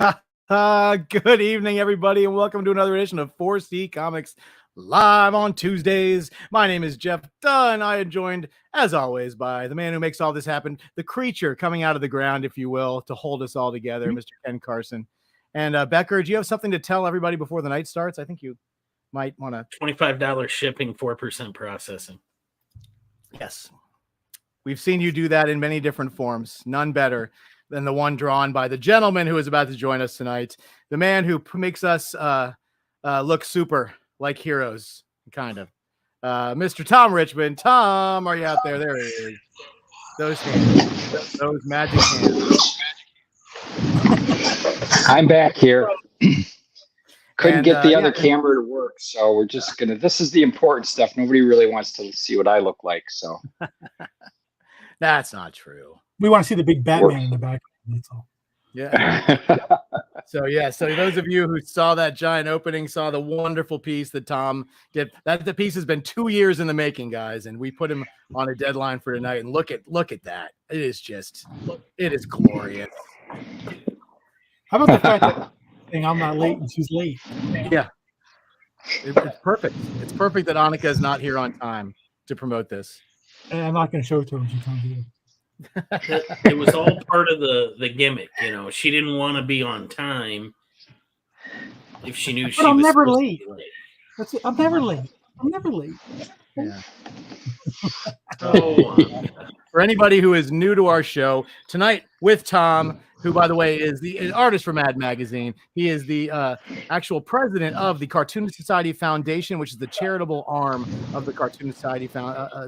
Good evening, everybody, and welcome to another edition of 4C Comics live on Tuesdays. My name is Jeff Dunn. I am joined, as always, by the man who makes all this happen, the creature coming out of the ground, if you will, to hold us all together, Mr. Ken Carson. And Becker, do you have something to tell everybody before the night starts? I think you might want to. $25 shipping, 4% processing. Yes. We've seen you do that in many different forms. None better than the one drawn by the gentleman who is about to join us tonight. The man who makes us look super like heroes, kind of. Mr. Tom Richmond. Tom, are you out there? There he is. Those hands. Those magic hands. I'm back here. Couldn't get the other camera to work, so we're just gonna. This is the important stuff. Nobody really wants to see what I look like, so. That's not true. We want to see the big Batman in the back. That's all. Yeah. So those of you who saw that giant opening saw the wonderful piece that Tom did. That the piece has been 2 years in the making, guys, and we put him on a deadline for tonight. And look at that. It is glorious. How about the fact that I'm not late and she's late? Yeah. It's perfect. It's perfect that Annika is not here on time to promote this. And I'm not going to show it to her when she comes in. It was all part of the gimmick, you know. She didn't want to be on time if she knew she was never supposed late. to be late. That's it. I'm never late. Yeah. Oh, For anybody who is new to our show tonight with Tom, who, by the way, is the artist for Mad Magazine. He is the actual president of the Cartoon Society Foundation, which is the charitable arm of the Cartoon Society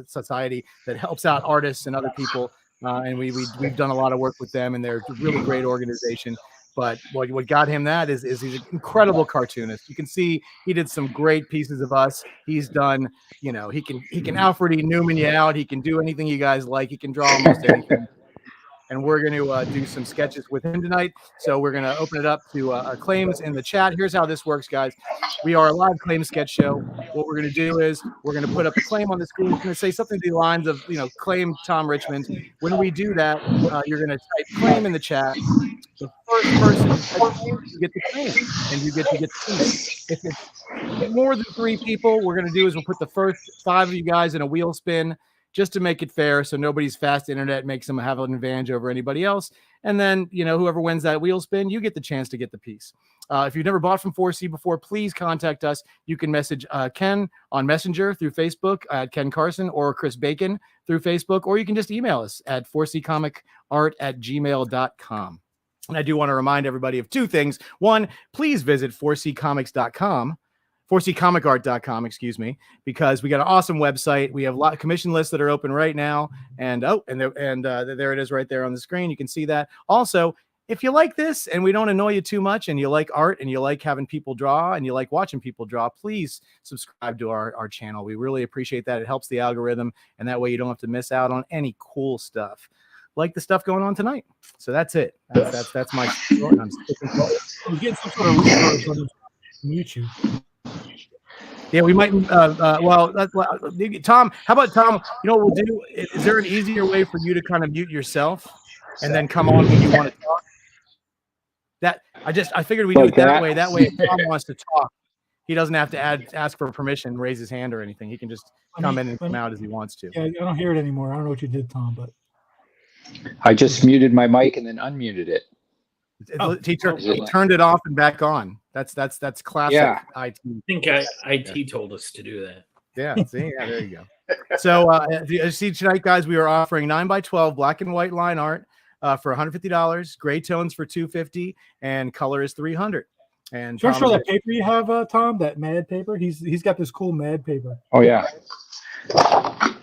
Society that helps out artists and other people. And we've done a lot of work with them, and they're a really great organization. But what got him that is he's an incredible cartoonist. You can see he did some great pieces of us. He's done, he can Alfred E. Newman you out. He can do anything you guys like. He can draw almost anything. And we're going to do some sketches with him tonight. So we're going to open it up to claims in the chat. Here's how this works, guys. We are a live claim sketch show. What we're going to do is we're going to put up a claim on the screen. We're going to say something to the lines of, claim Tom Richmond. When we do that, you're going to type claim in the chat. The first person to type claim, you get the claim, and you get to get the piece. If it's more than 3 people, what we're going to do is we'll put the first 5 of you guys in a wheel spin, just to make it fair, so nobody's fast internet makes them have an advantage over anybody else. And then, whoever wins that wheel spin, you get the chance to get the piece. If you've never bought from 4C before, please contact us. You can message Ken on Messenger through Facebook at Ken Carson or Chris Bacon through Facebook, or you can just email us at 4ccomicart@gmail.com. And I do want to remind everybody of 2 things. One, please visit 4ccomics.com. 4ccomicart.com, because we got an awesome website. We have a lot of commission lists that are open right now. And there it is right there on the screen. You can see that. Also, if you like this and we don't annoy you too much and you like art and you like having people draw and you like watching people draw, please subscribe to our channel. We really appreciate that. It helps the algorithm, and that way you don't have to miss out on any cool stuff like the stuff going on tonight. So that's it. That's my short. I'm getting some sort of research on YouTube. Yeah, we might. Tom, how about Tom? You know what we'll do? Is there an easier way for you to kind of mute yourself and then come on when you want to talk? I figured we do it that way. That way, if Tom wants to talk, he doesn't have to ask for permission, raise his hand or anything. He can just come in and come out as he wants to. Yeah, I don't hear it anymore. I don't know what you did, Tom, but I just muted my mic and then unmuted it. He turned it off and back on. That's classic IT. I think IT told us to do that. Yeah, see? Yeah, there you go. So if you see tonight, guys, we are offering 9x12 black and white line art for $150, gray tones for $250, and color is $300. And show that paper you have, Tom, that Mad paper. He's got this cool Mad paper. Oh yeah.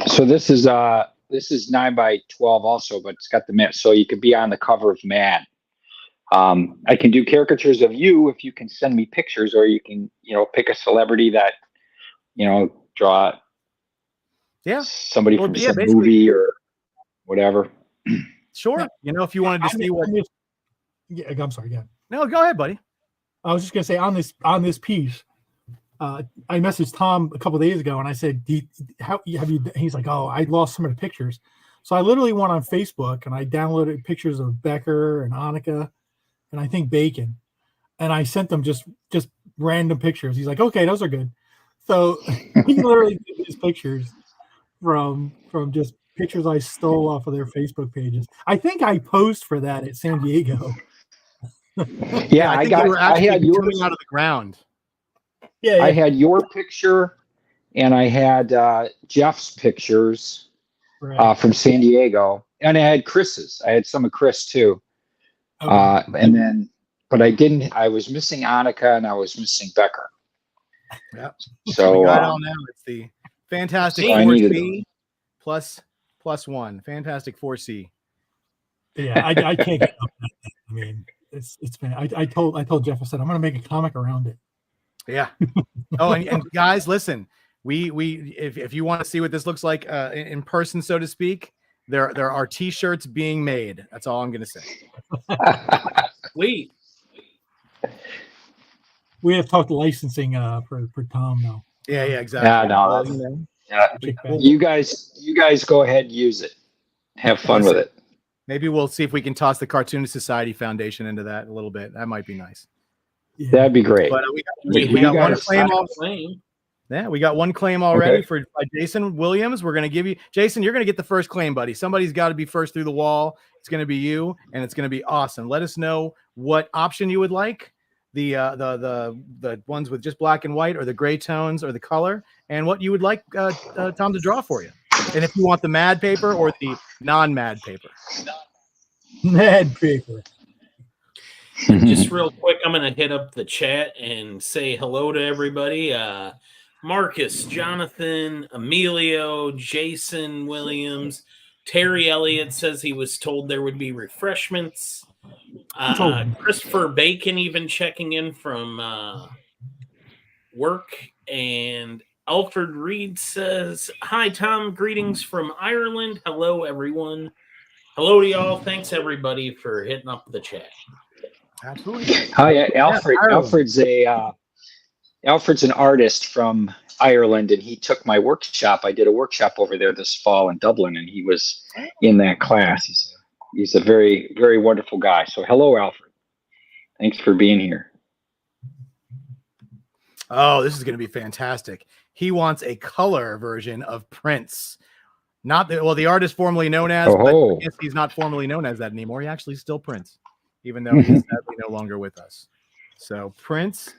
So this is 9x12 also, but it's got the Mad, so you could be on the cover of Mad. I can do caricatures of you if you can send me pictures, or you can, pick a celebrity that, draw somebody from some movie or whatever. Sure. If you wanted to see what. Yeah, I'm sorry. Yeah. No, go ahead, buddy. I was just gonna say on this piece, I messaged Tom a couple of days ago and I said, "How have you?" He's like, "Oh, I lost some of the pictures." So I literally went on Facebook and I downloaded pictures of Becker and Annika. and I think bacon. And I sent them just random pictures. He's like, okay, those are good. So he literally did these pictures from just pictures I stole off of their Facebook pages. I think I posed for that at San Diego. Yeah, I think got. you were I actually had yours. coming out of the ground. Yeah, I had your picture, and I had Jeff's pictures right. from San Diego, and I had Chris's. I had some of Chris too. Okay. And then, but I didn't. I was missing Annika, and I was missing Becker. Yep. So we got it all now. It's the Fantastic So I needed 4C plus one. Fantastic 4C. Yeah, I can't get up that thing. I mean, it's been. I told Jeff, I said I'm going to make a comic around it. Yeah. Oh, and guys, listen. We if you want to see what this looks like in person, so to speak, there are T-shirts being made. That's all I'm going to say. Sweet. We have talked licensing for Tom though. Yeah, exactly. Yeah, no, Well, that's- you know, Yeah, you guys go ahead and use it. Have fun with it. maybe we'll see if we can toss the Cartoonist Society Foundation into that a little bit. That might be nice. Yeah. That'd be great. But we You got one guys- claim off. Claim. Yeah, we got one claim already Okay. for Jason Williams. We're going to give you, Jason, you're going to get the first claim, buddy. Somebody's got to be first through the wall. It's going to be you, and it's going to be awesome. Let us know what option you would like, the ones with just black and white, or the gray tones, or the color, and what you would like Tom to draw for you. And if you want the mad paper or the non-mad paper. Mad paper. Just real quick, I'm going to hit up the chat and say hello to everybody. Marcus, Jonathan, Emilio, Jason Williams, Terry Elliott says he was told there would be refreshments. Christopher Bacon even checking in from work. And Alfred Reed says, hi, Tom. Greetings from Ireland. Hello, everyone. Hello to y'all. Thanks, everybody, for hitting up the chat. Absolutely. Hi, Alfred. Yeah, Alfred's an artist from Ireland, and he took my workshop. I did a workshop over there this fall in Dublin, and he was in that class. He's a very, very wonderful guy. So hello, Alfred. Thanks for being here. Oh, this is going to be fantastic. He wants a color version of Prince. Not the artist formerly known as, but I guess he's not formally known as that anymore. He actually is still Prince, even though he's sadly no longer with us. So Prince,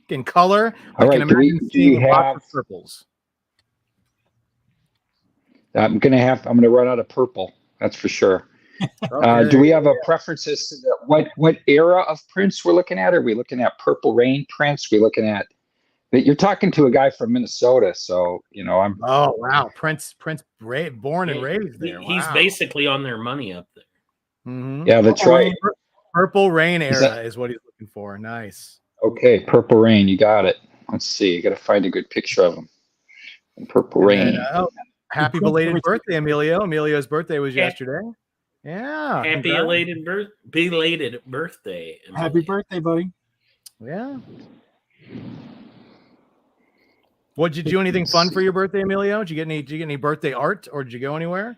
in color, All I can right, imagine seeing lots of purples. I'm gonna run out of purple. That's for sure. Do we have a preference as to what era of Prince we're looking at? Are we looking at Purple Rain Prince? We're looking at. You're talking to a guy from Minnesota, so I'm. Oh wow, Prince, born and raised there. He's Wow. basically on their money up there. Mm-hmm. Yeah, that's right. Purple Rain era is what he's looking for. Nice. Okay, Purple Rain, you got it. Let's see. You got to find a good picture of him. Purple Rain. Happy belated birthday, Emilio. Emilio's birthday was yesterday. Yeah. Happy belated birthday. Emilio. Happy birthday, buddy. Yeah. Did you do anything fun for your birthday, Emilio? Did you get any birthday art, or did you go anywhere?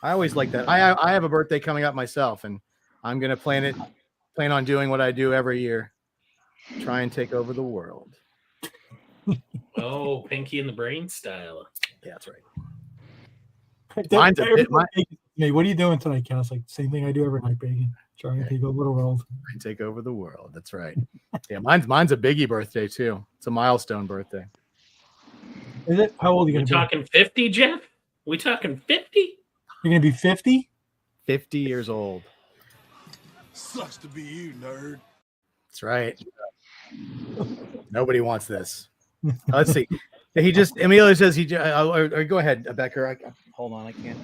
I always like that. I have a birthday coming up myself, and I'm gonna plan on doing what I do every year. Try and take over the world. Oh, Pinky and the Brain style. Yeah, that's right. Mine's a bit. Hey, what are you doing tonight, Cal? It's like same thing I do every night, Bacon. Trying to take over the world. Take over the world. That's right. Yeah, mine's a biggie birthday too. It's a milestone birthday. Is it? How old are you We going to be? talking 50, Jeff? We talking 50? You're going to be 50? 50 years old. Sucks to be you, nerd. That's right. Nobody wants this. Let's see. Emilio says or go ahead, Becker. Hold on, I can't.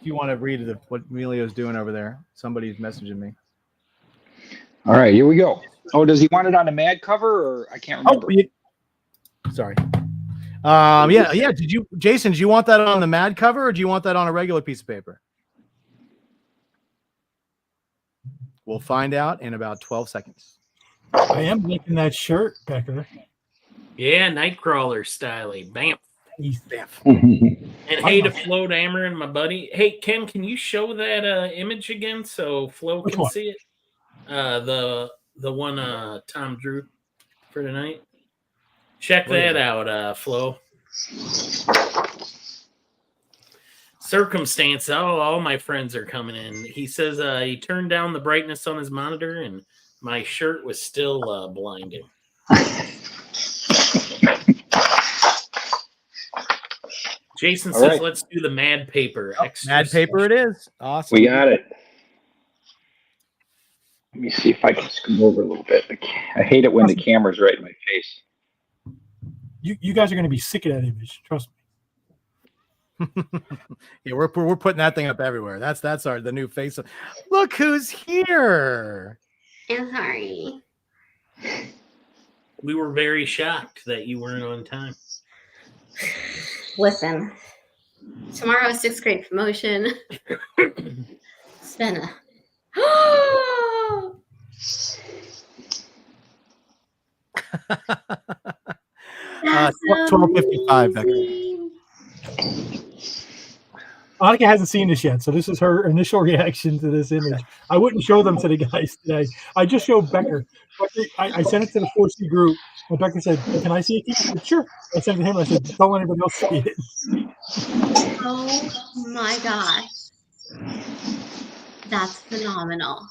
If you want to read what Emilio's doing over there, somebody's messaging me. All right, here we go. Oh, does he want it on a mad cover, or I can't remember? Sorry. Yeah. Jason, do you want that on the mad cover, or do you want that on a regular piece of paper? We'll find out in about 12 seconds. I am making that shirt, Becker. Yeah, Nightcrawler style. Bam. Bam. And hey to Flo Dameron, my buddy. Hey, Ken, can you show that image again so Flo Which can one? see it? The one Tom drew for tonight. Check What is that out, Flo. Circumstance. Oh, all my friends are coming in. He says he turned down the brightness on his monitor and my shirt was still blinding. Jason All says, right. let's do the Mad Paper. Extra Mad paper special. it is. Awesome. We got it. Let me see if I can scoot over a little bit. I hate it when the camera's right in my face. You guys are going to be sick of that image. Trust me. Yeah, we're putting that thing up everywhere. That's the new face. Look who's here. I'm sorry. We were very shocked that you weren't on time. Listen, tomorrow is 6th grade promotion. It's been a 12:55. Annika hasn't seen this yet, so this is her initial reaction to this image. I wouldn't show them to the guys today. I just showed Becker. I sent it to the 4C group, and Becker said, "Can I see it?" He said, "Sure." I sent it to him. I said, "Don't let anybody else see it." Oh my gosh. That's phenomenal.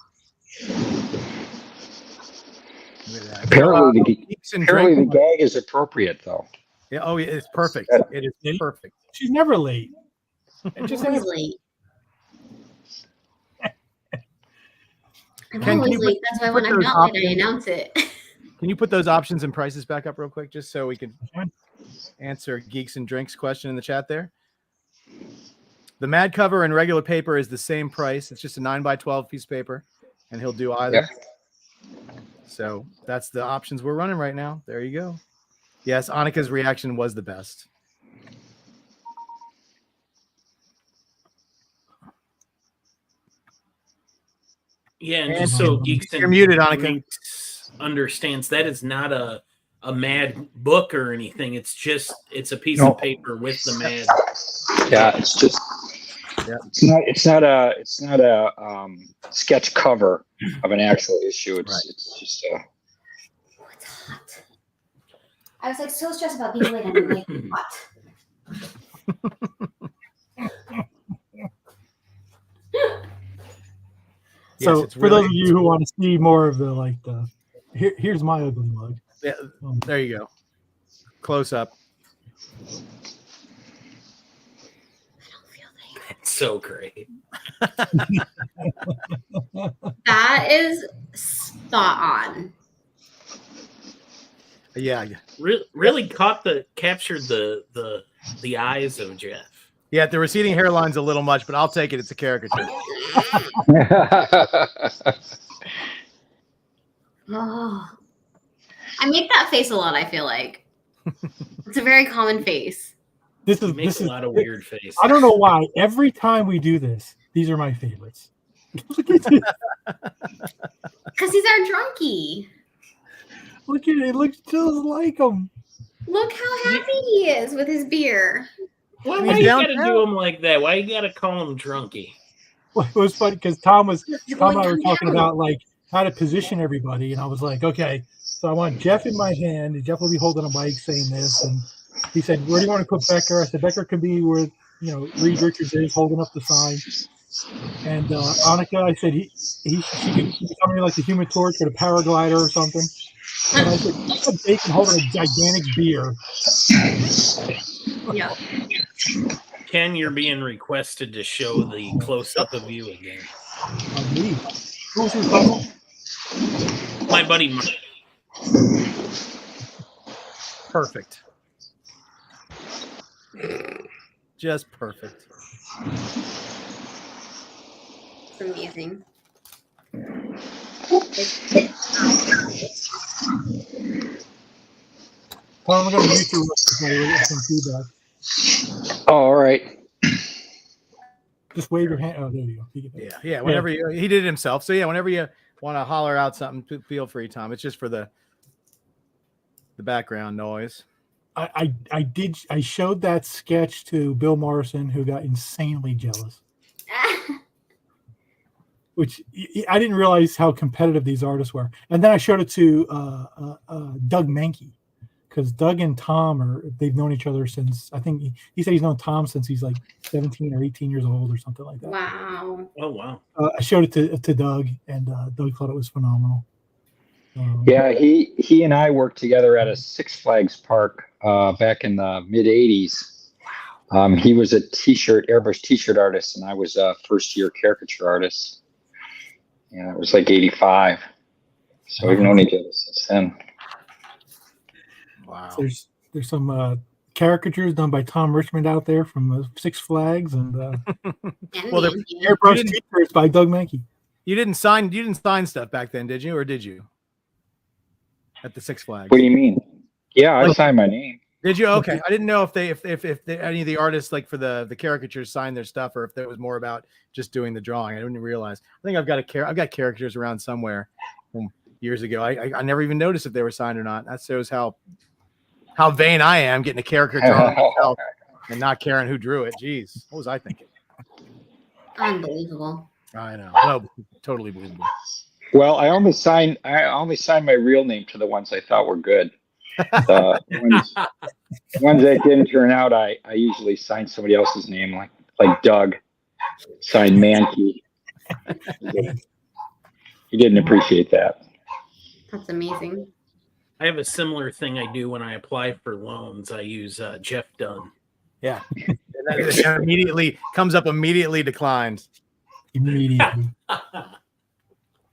Apparently, Geeks and apparently the Drink. gag is appropriate, thoh. Yeah, oh, yeah, it's perfect. It is perfect. She's never late. It just I'm has- always late. I'm Ken, can always you late. That's why when put I'm those not late, I options- announce it. Can you put those options and prices back up real quick, just so we can answer Geeks and Drinks question in the chat there? The Mad cover and regular paper is the same price. It's just a 9x12 piece of paper, and he'll do either. Yep. So that's the options we're running right now. There you go. Yes, Annika's reaction was the best. Yeah, and And just so Geeks you're and muted, Annika. Drinks understands, that is not a Mad book or anything. It's a piece No. of paper with the Mad. Yeah, it's just. Yeah. It's not a sketch cover of an actual issue. It's just a. Oh, it's hot. I was like so stressed about being late. I'm like hot. Yes, So it's for those really- of you who want to see more of the here's my ugly mug. Yeah, there you go. Close up. It's so great. That is spot on. Yeah. Really captured the eyes of Jeff. Yeah, the receding hairline's a little much, but I'll take it. It's a caricature. Oh, I make that face a lot. I feel like it's a very common face. This He is makes this a is. lot of weird faces. I don't know why. Every time we do this, these are my favorites. Look at this. Because he's our drunkie. Look at it. It looks just like him. Look how happy he is with his beer. Why He's you gotta downtown. do him like that? Why you gotta call him drunkie? Well, it was funny because Tom and I going were talking downtown. about like how to position everybody, and I was like, okay, so I want Jeff in my hand, and Jeff will be holding a mic saying this, and he said, where do you want to put Becker? I said, Becker can be where Reed Richards is holding up the sign, and Annika, I said she could be coming like the Human Torch or the paraglider or something, and I said, Bacon holding a gigantic beer. Yeah. Ken, you're being requested to show the close up of you again. On me. Who was your cousin? My buddy Mark. Perfect. Just perfect. It's amazing. Tom, I'm going to mute you before we get some feedback. Oh, all right. Just wave your hand. Oh, there you go. You get that. Yeah. Whenever he did it himself. So yeah, whenever you want to holler out something, feel free, Tom. It's just for the background noise. I showed that sketch to Bill Morrison, who got insanely jealous. which I didn't realize how competitive these artists were. And then I showed it to Doug Mankey, because Doug and Tom they've known each other since, I think he said he's known Tom since he's like 17 or 18 years old or something like that. Wow. Oh, wow. I showed it to Doug, and Doug thought it was phenomenal. Yeah, he and I worked together at a Six Flags park back in the mid '80s. He was a airbrush T-shirt artist, and I was a first-year caricature artist. Yeah, it was like '85. So we've known each other since then. Wow. So there's some caricatures done by Tom Richmond out there from Six Flags, and Well, airbrush T-shirts by Doug Mankey. You didn't sign stuff back then, did you? Or did you? At the Six Flags. What do you mean? Yeah, I signed my name. Did you? Okay. I didn't know if any of the artists, like for the caricatures, signed their stuff, or if there was more about just doing the drawing. I didn't realize. I think I've got caricatures around somewhere from years ago. I never even noticed if they were signed or not. That shows how vain I am, getting a caricature drawn myself and not caring who drew it. Jeez, what was I thinking? Unbelievable. I know. No, totally believable. Well, I only signed my real name to the ones I thought were good. The ones that didn't turn out, I usually sign somebody else's name, like Doug signed Mankey. He didn't appreciate that. That's amazing. I have a similar thing I do when I apply for loans. I use Jeff Dunn. Yeah. And that immediately comes up, immediately declined. Immediately.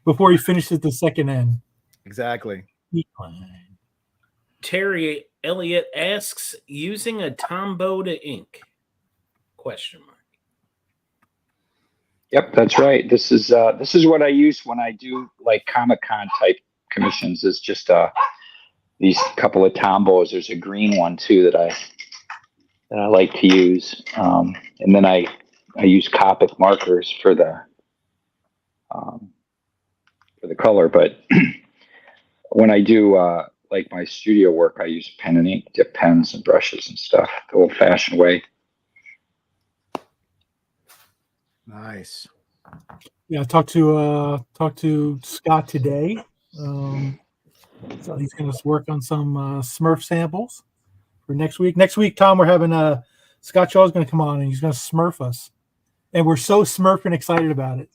Before he finishes the second N. Exactly. Terry Elliott asks, using a Tombow to ink? Question mark. Yep, that's right. This is what I use when I do like Comic-Con type commissions. Is just these couple of Tombows. There's a green one too that I like to use, and then I use Copic markers for the color. But when I do like my studio work, I use pen and ink, dip pens and brushes and stuff the old-fashioned way. Nice. Yeah, I talked to Scott today. So he's going to work on some Smurf samples for next week. Next week, Tom, we're having Scott Shaw's going to come on and he's going to Smurf us, and we're so Smurfing excited about it.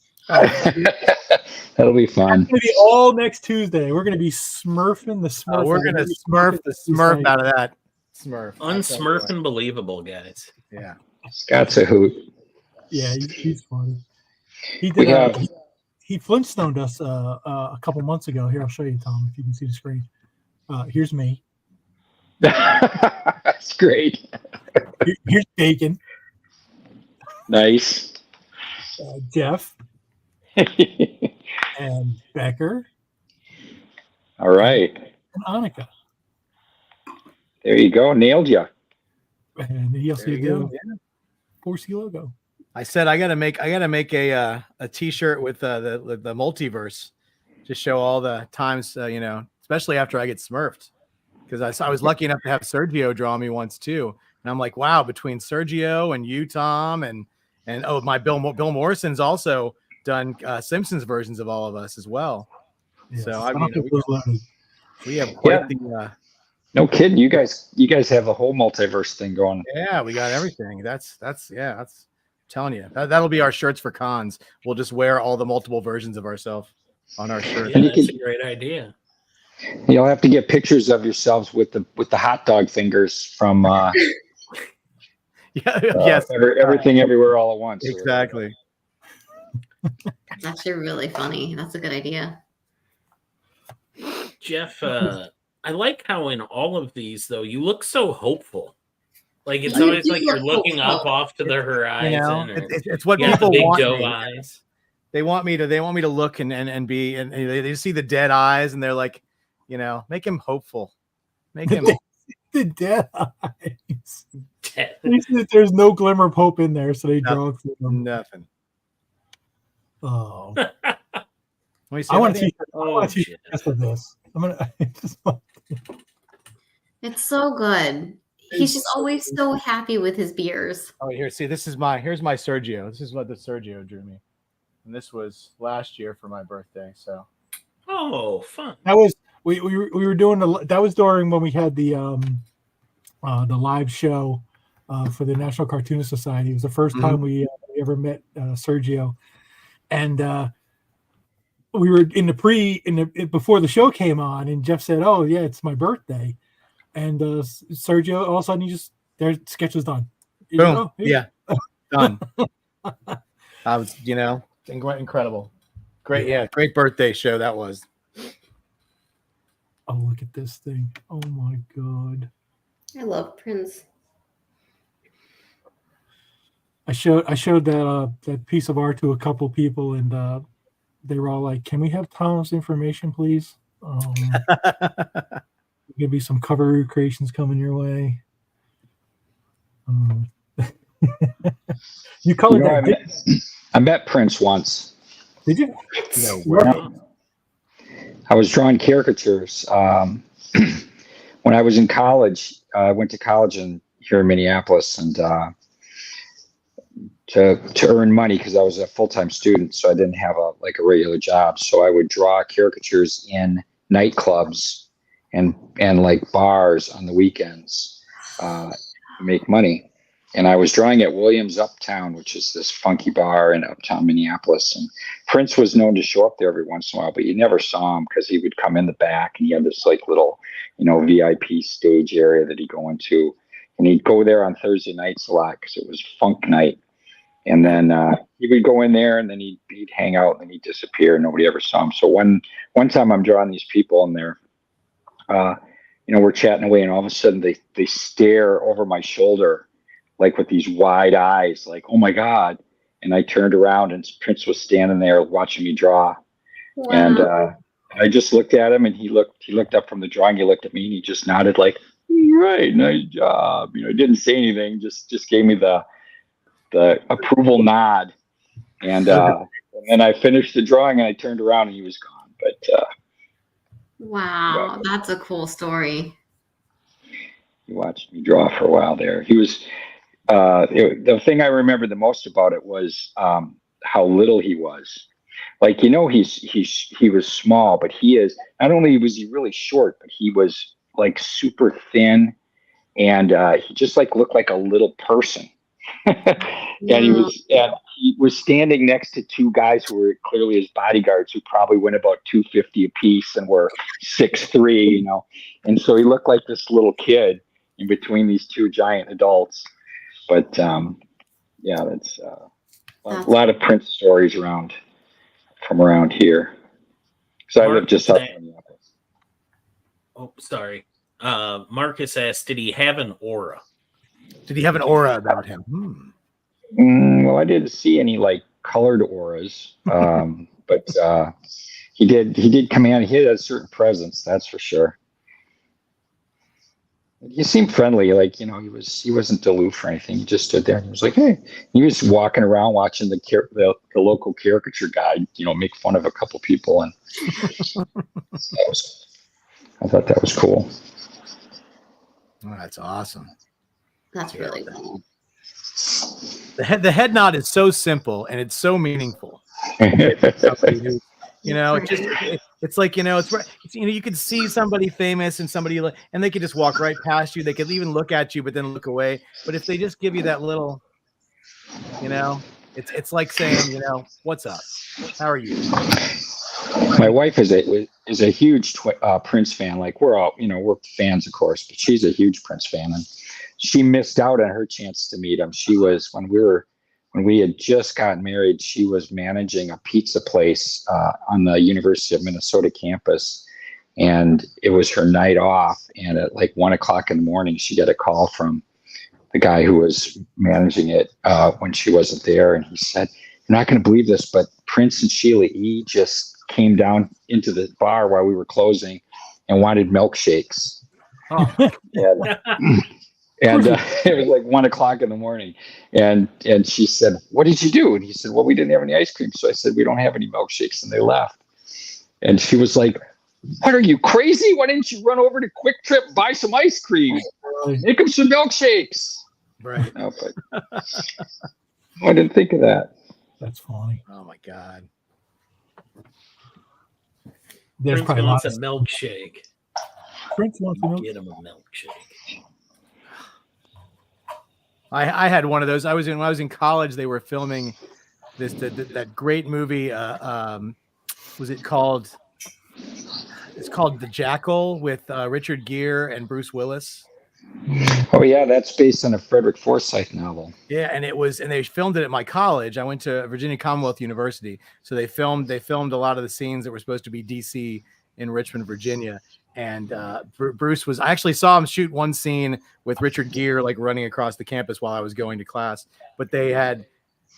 That'll be fun. It's going to be all next Tuesday. We're going to be Smurfing the Smurf. We're going to Smurf the Smurf out of that Smurf. Unsmurf and believable, guys. Yeah. Scott's a hoot. Yeah, he's funny. He did. He Flintstoned us a couple months ago. Here, I'll show you, Tom, if you can see the screen. Here's me. That's great. Here's Bacon. Nice. Jeff. And Becker. All right. And Annika. There you go. Nailed you. And he also did the 4C logo. I said I gotta make a T-shirt with the multiverse, to show all the times, especially after I get smurfed, because I was lucky enough to have Sergio draw me once too, and I'm like, wow, between Sergio and you, Tom, and my Bill Morrison's also done Simpsons versions of all of us as well. Yes. So I mean, we have quite the. No kidding, you guys have a whole multiverse thing going. Yeah, we got everything. That's telling you, that'll be our shirts for cons. We'll just wear all the multiple versions of ourselves on our shirt. Yeah, that's a great idea. You'll have to get pictures of yourselves with the hot dog fingers from yes, everything everywhere all at once. Exactly. That's actually really funny. That's a good idea. Jeff, I like how in all of these though you look so hopeful. Like it's always like you're looking up off to the horizon. It's what people want. Big doe eyes. They want me to look and be, and they see the dead eyes and they're like, make him hopeful. Make him the dead eyes. There's no glimmer of hope in there, so they draw nothing. Oh. I want to see just of this. I'm gonna. It's so good. He's just always so happy with his beers. Oh, here, see, here's my Sergio. This is what the Sergio drew me. and this was last year for my birthday. So, Oh, fun. That was we were doing that was during when we had the live show for the National Cartoonist Society. It was the first time we ever met Sergio, and we were in the before the show came on, and Jeff said, "Oh yeah, it's my birthday," and Sergio all of a sudden their sketch was done. boom, yeah, done. I was, incredible, great, great birthday show that was. Oh, look at this thing! Oh my god! I love Prince. I showed that piece of art to a couple people, and they were all like, "Can we have Tom's information, please? There'll be some cover creations coming your way." You colored that? I met Prince once. Did you? No, I was drawing caricatures when I was in college. I went to college here in Minneapolis, and to earn money because I was a full-time student, so I didn't have a regular job. So I would draw caricatures in nightclubs and like bars on the weekends to make money. And I was drawing at Williams Uptown, which is this funky bar in uptown Minneapolis. And Prince was known to show up there every once in a while, but you never saw him because he would come in the back, and he had this little, VIP stage area that he'd go into. And he'd go there on Thursday nights a lot because it was funk night. And then he would go in there, and then he'd hang out, and then he'd disappear. And nobody ever saw him. So one time I'm drawing these people, and they're, we're chatting away, and all of a sudden they stare over my shoulder, like with these wide eyes, like, oh my God. And I turned around, and Prince was standing there watching me draw. Wow. And I just looked at him, and he looked up from the drawing. He looked at me, and he just nodded like, right, nice job. Didn't say anything, just gave me the approval nod. And then I finished the drawing, and I turned around, and he was gone. But wow, that's a cool story. He watched me draw for a while there. He was the thing I remember the most about it was how little he was. Like, he was small, but he is not only was he really short, but he was like super thin, and he just looked like a little person. And he was standing next to two guys who were clearly his bodyguards, who probably went about 250 apiece and were 6'3", and so he looked like this little kid in between these two giant adults. But that's a lot of Prince stories from around here. So I live just outside Minneapolis. Oh, sorry. Marcus asked, did he have an aura? Did he have an aura about him? Well, I didn't see any colored auras, but he did command. He had a certain presence, that's for sure. He seemed friendly, he wasn't aloof or anything. He just stood there and he was like, hey. He was walking around watching the local caricature guy, make fun of a couple people, and I thought that was cool. Oh, that's awesome. That's really cool. The head nod is so simple, and it's so meaningful. Somebody who, it's like, you could see somebody famous and somebody, and they could just walk right past you. They could even look at you, but then look away. But if they just give you that little, it's like saying, what's up? How are you? My wife is a huge Prince fan. We're all, we're fans, of course, but she's a huge Prince fan, and she missed out on her chance to meet him. She was, when we had just gotten married, she was managing a pizza place on the University of Minnesota campus, and it was her night off. And at 1:00 in the morning, she got a call from the guy who was managing it when she wasn't there, and he said, "You're not going to believe this, but Prince and Sheila E. just came down into the bar while we were closing and wanted milkshakes." Oh. And it was 1:00 in the morning, and she said, "What did you do?" And he said, "Well, we didn't have any ice cream." So I said, "We don't have any milkshakes," and they left. And she was like, "What, are you crazy? Why didn't you run over to Quick Trip, buy some ice cream, make them some milkshakes?" Right. No, but I didn't think of that. That's funny. Oh my god. There's Prince probably a lot wants a of milkshake. Prince wants to know. Get him a milkshake. I had one of those. When I was in college, they were filming that great movie. Was it called? It's called The Jackal with Richard Gere and Bruce Willis. Oh yeah, that's based on a Frederick Forsyth novel. Yeah, and they filmed it at my college. I went to Virginia Commonwealth University, so they filmed a lot of the scenes that were supposed to be DC in Richmond, Virginia. And Bruce I actually saw him shoot one scene with Richard Gere like running across the campus while I was going to class. But they had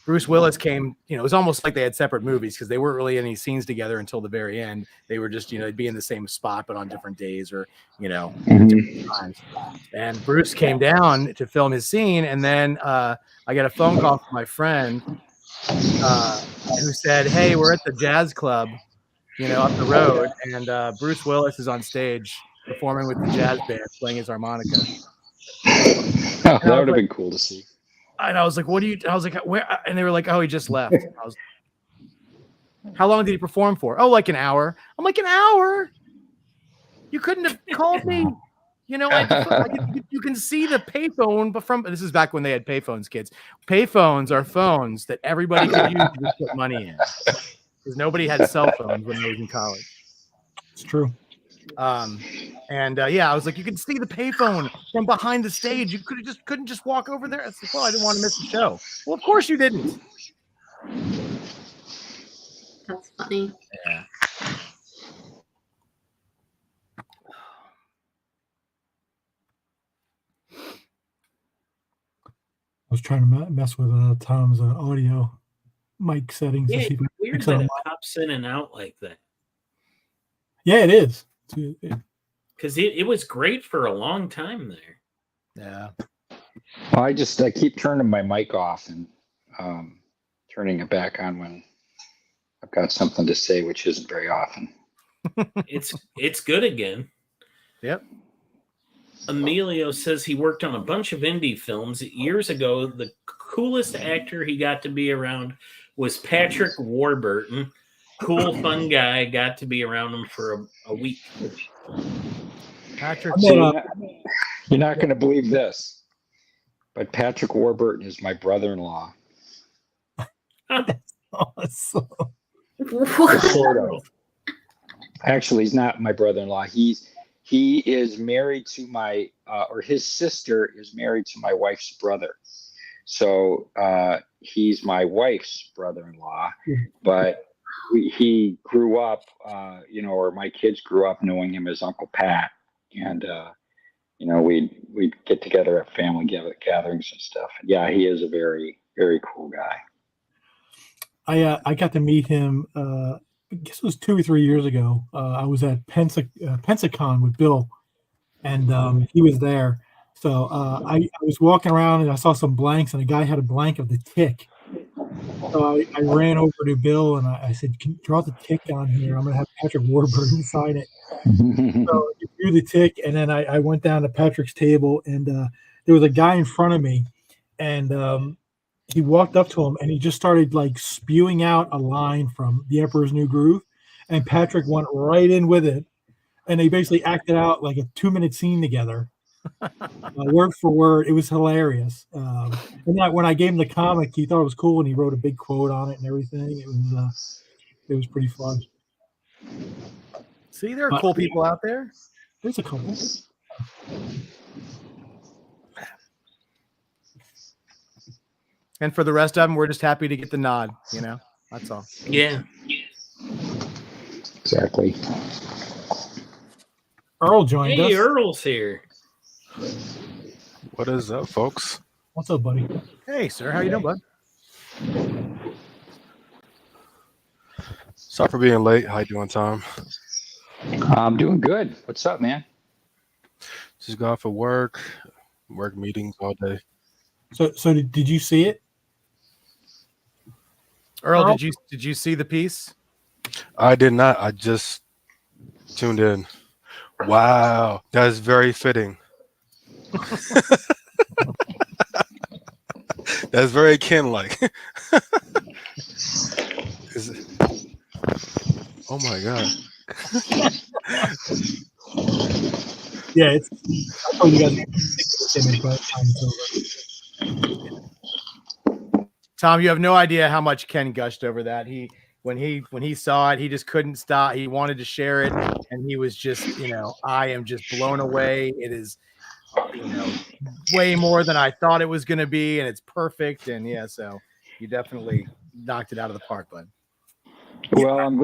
Bruce Willis came, it was almost like they had separate movies because they weren't really any scenes together until the very end. They were just, they'd be in the same spot, but on different days or, different times. And Bruce came down to film his scene. And then I got a phone call from my friend who said, "Hey, we're at the jazz club, up the road. And Bruce Willis is on stage performing with the jazz band, playing his harmonica." Oh, that would have been cool to see. And I was like, I was like, where? And they were like, "Oh, he just left." How long did he perform for? "Oh, like an hour." I'm like, "An hour? You couldn't have called me?" You can see the payphone, but this is back when they had payphones, kids. Payphones are phones that everybody could use to just put money in. Because nobody had cell phones when I was in college. It's true. I was like, you can see the payphone from behind the stage. You couldn't just walk over there. I said, "Well, I didn't want to miss the show." Well, of course you didn't. That's funny. Yeah. I was trying to mess with Tom's audio mic settings. Yeah, to see if weird picks that up it my- pops in and out like that. Yeah, it is. Because it was great for a long time there. Yeah. Well, I keep turning my mic off and turning it back on when I've got something to say, which isn't very often. It's good again. Yep. Emilio says he worked on a bunch of indie films. Years ago, the coolest actor he got to be around was Patrick Warburton. Cool, fun guy. Got to be around him for a week. Patrick. You're not going to believe this, but Patrick Warburton is my brother-in-law. Awesome. Sort of. Actually, he's not my brother-in-law. He is married to or his sister is married to my wife's brother. So he's my wife's brother-in-law, but he grew up, or my kids grew up knowing him as Uncle Pat. And, we'd get together at family gatherings and stuff. Yeah, he is a very, very cool guy. I got to meet him, I guess it was 2 or 3 years ago. I was at Pensacon with Bill, and he was there. So I was walking around and I saw some blanks, and a guy had a blank of the Tick. So I ran over to Bill and I said, "Can you draw the Tick on here? I'm going to have Patrick Warburton sign it." So he drew the Tick, and then I went down to Patrick's table, and there was a guy in front of me, and he walked up to him and he just started like spewing out a line from The Emperor's New Groove, and Patrick went right in with it, and they basically acted out like a 2-minute scene together. Word for word. It was hilarious. And then when I gave him the comic, he thought it was cool, and he wrote a big quote on it and everything. It was pretty fun. See, there are cool people out there. There's a couple. And for the rest of them, we're just happy to get the nod. That's all. Yeah. Exactly. Earl joined us. Hey, Earl's here. What is up, folks? What's up, buddy? Hey, sir. How you doing, bud? Sorry for being late. How you doing, Tom? I'm doing good. What's up, man? Just got off of work meetings all day. So did you see it? Earl, did you see the piece? I did not. I just tuned in. Wow, that is very fitting. That's very kin-like. Is it? Oh my god. Yeah, it's. I told you guys ridiculous image by the time it's over. Tom, you have no idea how much Ken gushed over that. When he saw it, he just couldn't stop. He wanted to share it, and he was just, I am just blown away. It is, way more than I thought it was going to be, and it's perfect. And yeah, so you definitely knocked it out of the park, bud. Well, I'm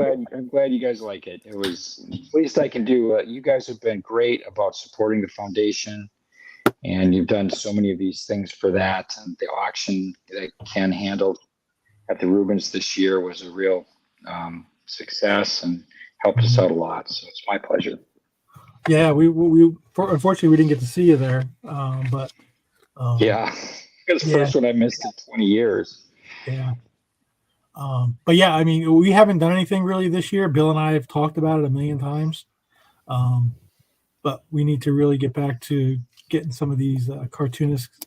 glad you guys like it. It was least I can do. You guys have been great about supporting the foundation, and you've done so many of these things for that. And the auction that Ken handled at the Rubens this year was a real success and helped us out a lot. So it's my pleasure. Yeah, we unfortunately we didn't get to see you there, but yeah, it was the first one I missed in 20 years. Yeah. But yeah, I mean, we haven't done anything really this year. Bill and I have talked about it a million times. But we need to really get back to getting some of these cartoonists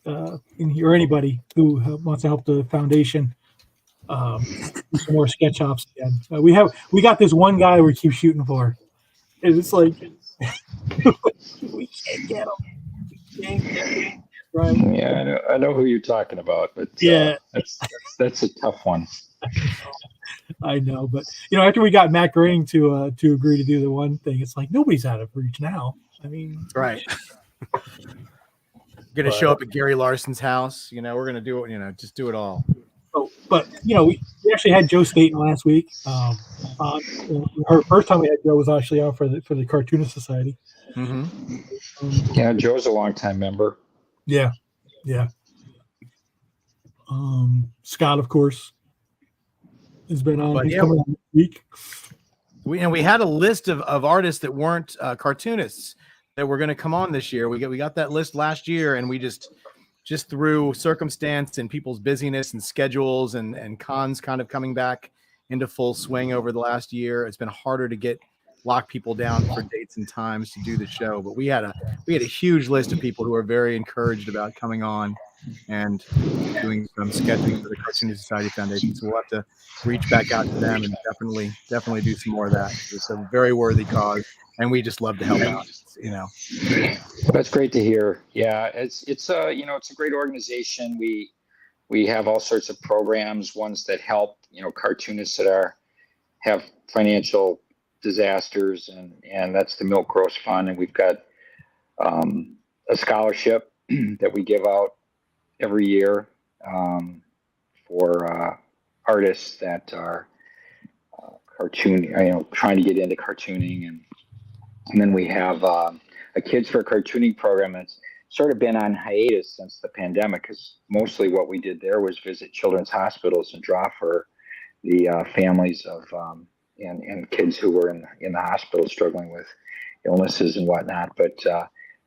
in here, or anybody who wants to help the foundation do some more sketch ops again. We got this one guy we keep shooting for. And it's like we can't get him. Right. Yeah, I know who you're talking about, but yeah, that's a tough one. I know, but after we got Matt Green to agree to do the one thing, it's like nobody's out of reach now. I mean, right. Gonna show up at Gary Larson's house. We're gonna do it. Just do it all. Oh, but we actually had Joe Staten last week. Her first time we had Joe was actually out for the Cartoonist Society. Mm-hmm. Yeah, Joe's a longtime member. Yeah. Scott, of course, has been on. He's coming on this week. We had a list of artists that weren't cartoonists that were going to come on this year. We got that list last year, and we just through circumstance and people's busyness and schedules and cons kind of coming back into full swing over the last year, it's been harder to lock people down for dates and times to do the show. But we had a huge list of people who are very encouraged about coming on and doing some sketching for the Cartoonist Society Foundation. So we'll have to reach back out to them and definitely do some more of that. It's a very worthy cause, and we just love to help out. That's great to hear. Yeah, it's a great organization. We have all sorts of programs, ones that help cartoonists that have financial disasters, and that's the Milk Gross Fund, and we've got a scholarship that we give out every year for artists that are cartooning, trying to get into cartooning, and then we have a Kids for Cartooning program that's sort of been on hiatus since the pandemic, because mostly what we did there was visit children's hospitals and draw for the families of and kids who were in the hospital struggling with illnesses and whatnot. But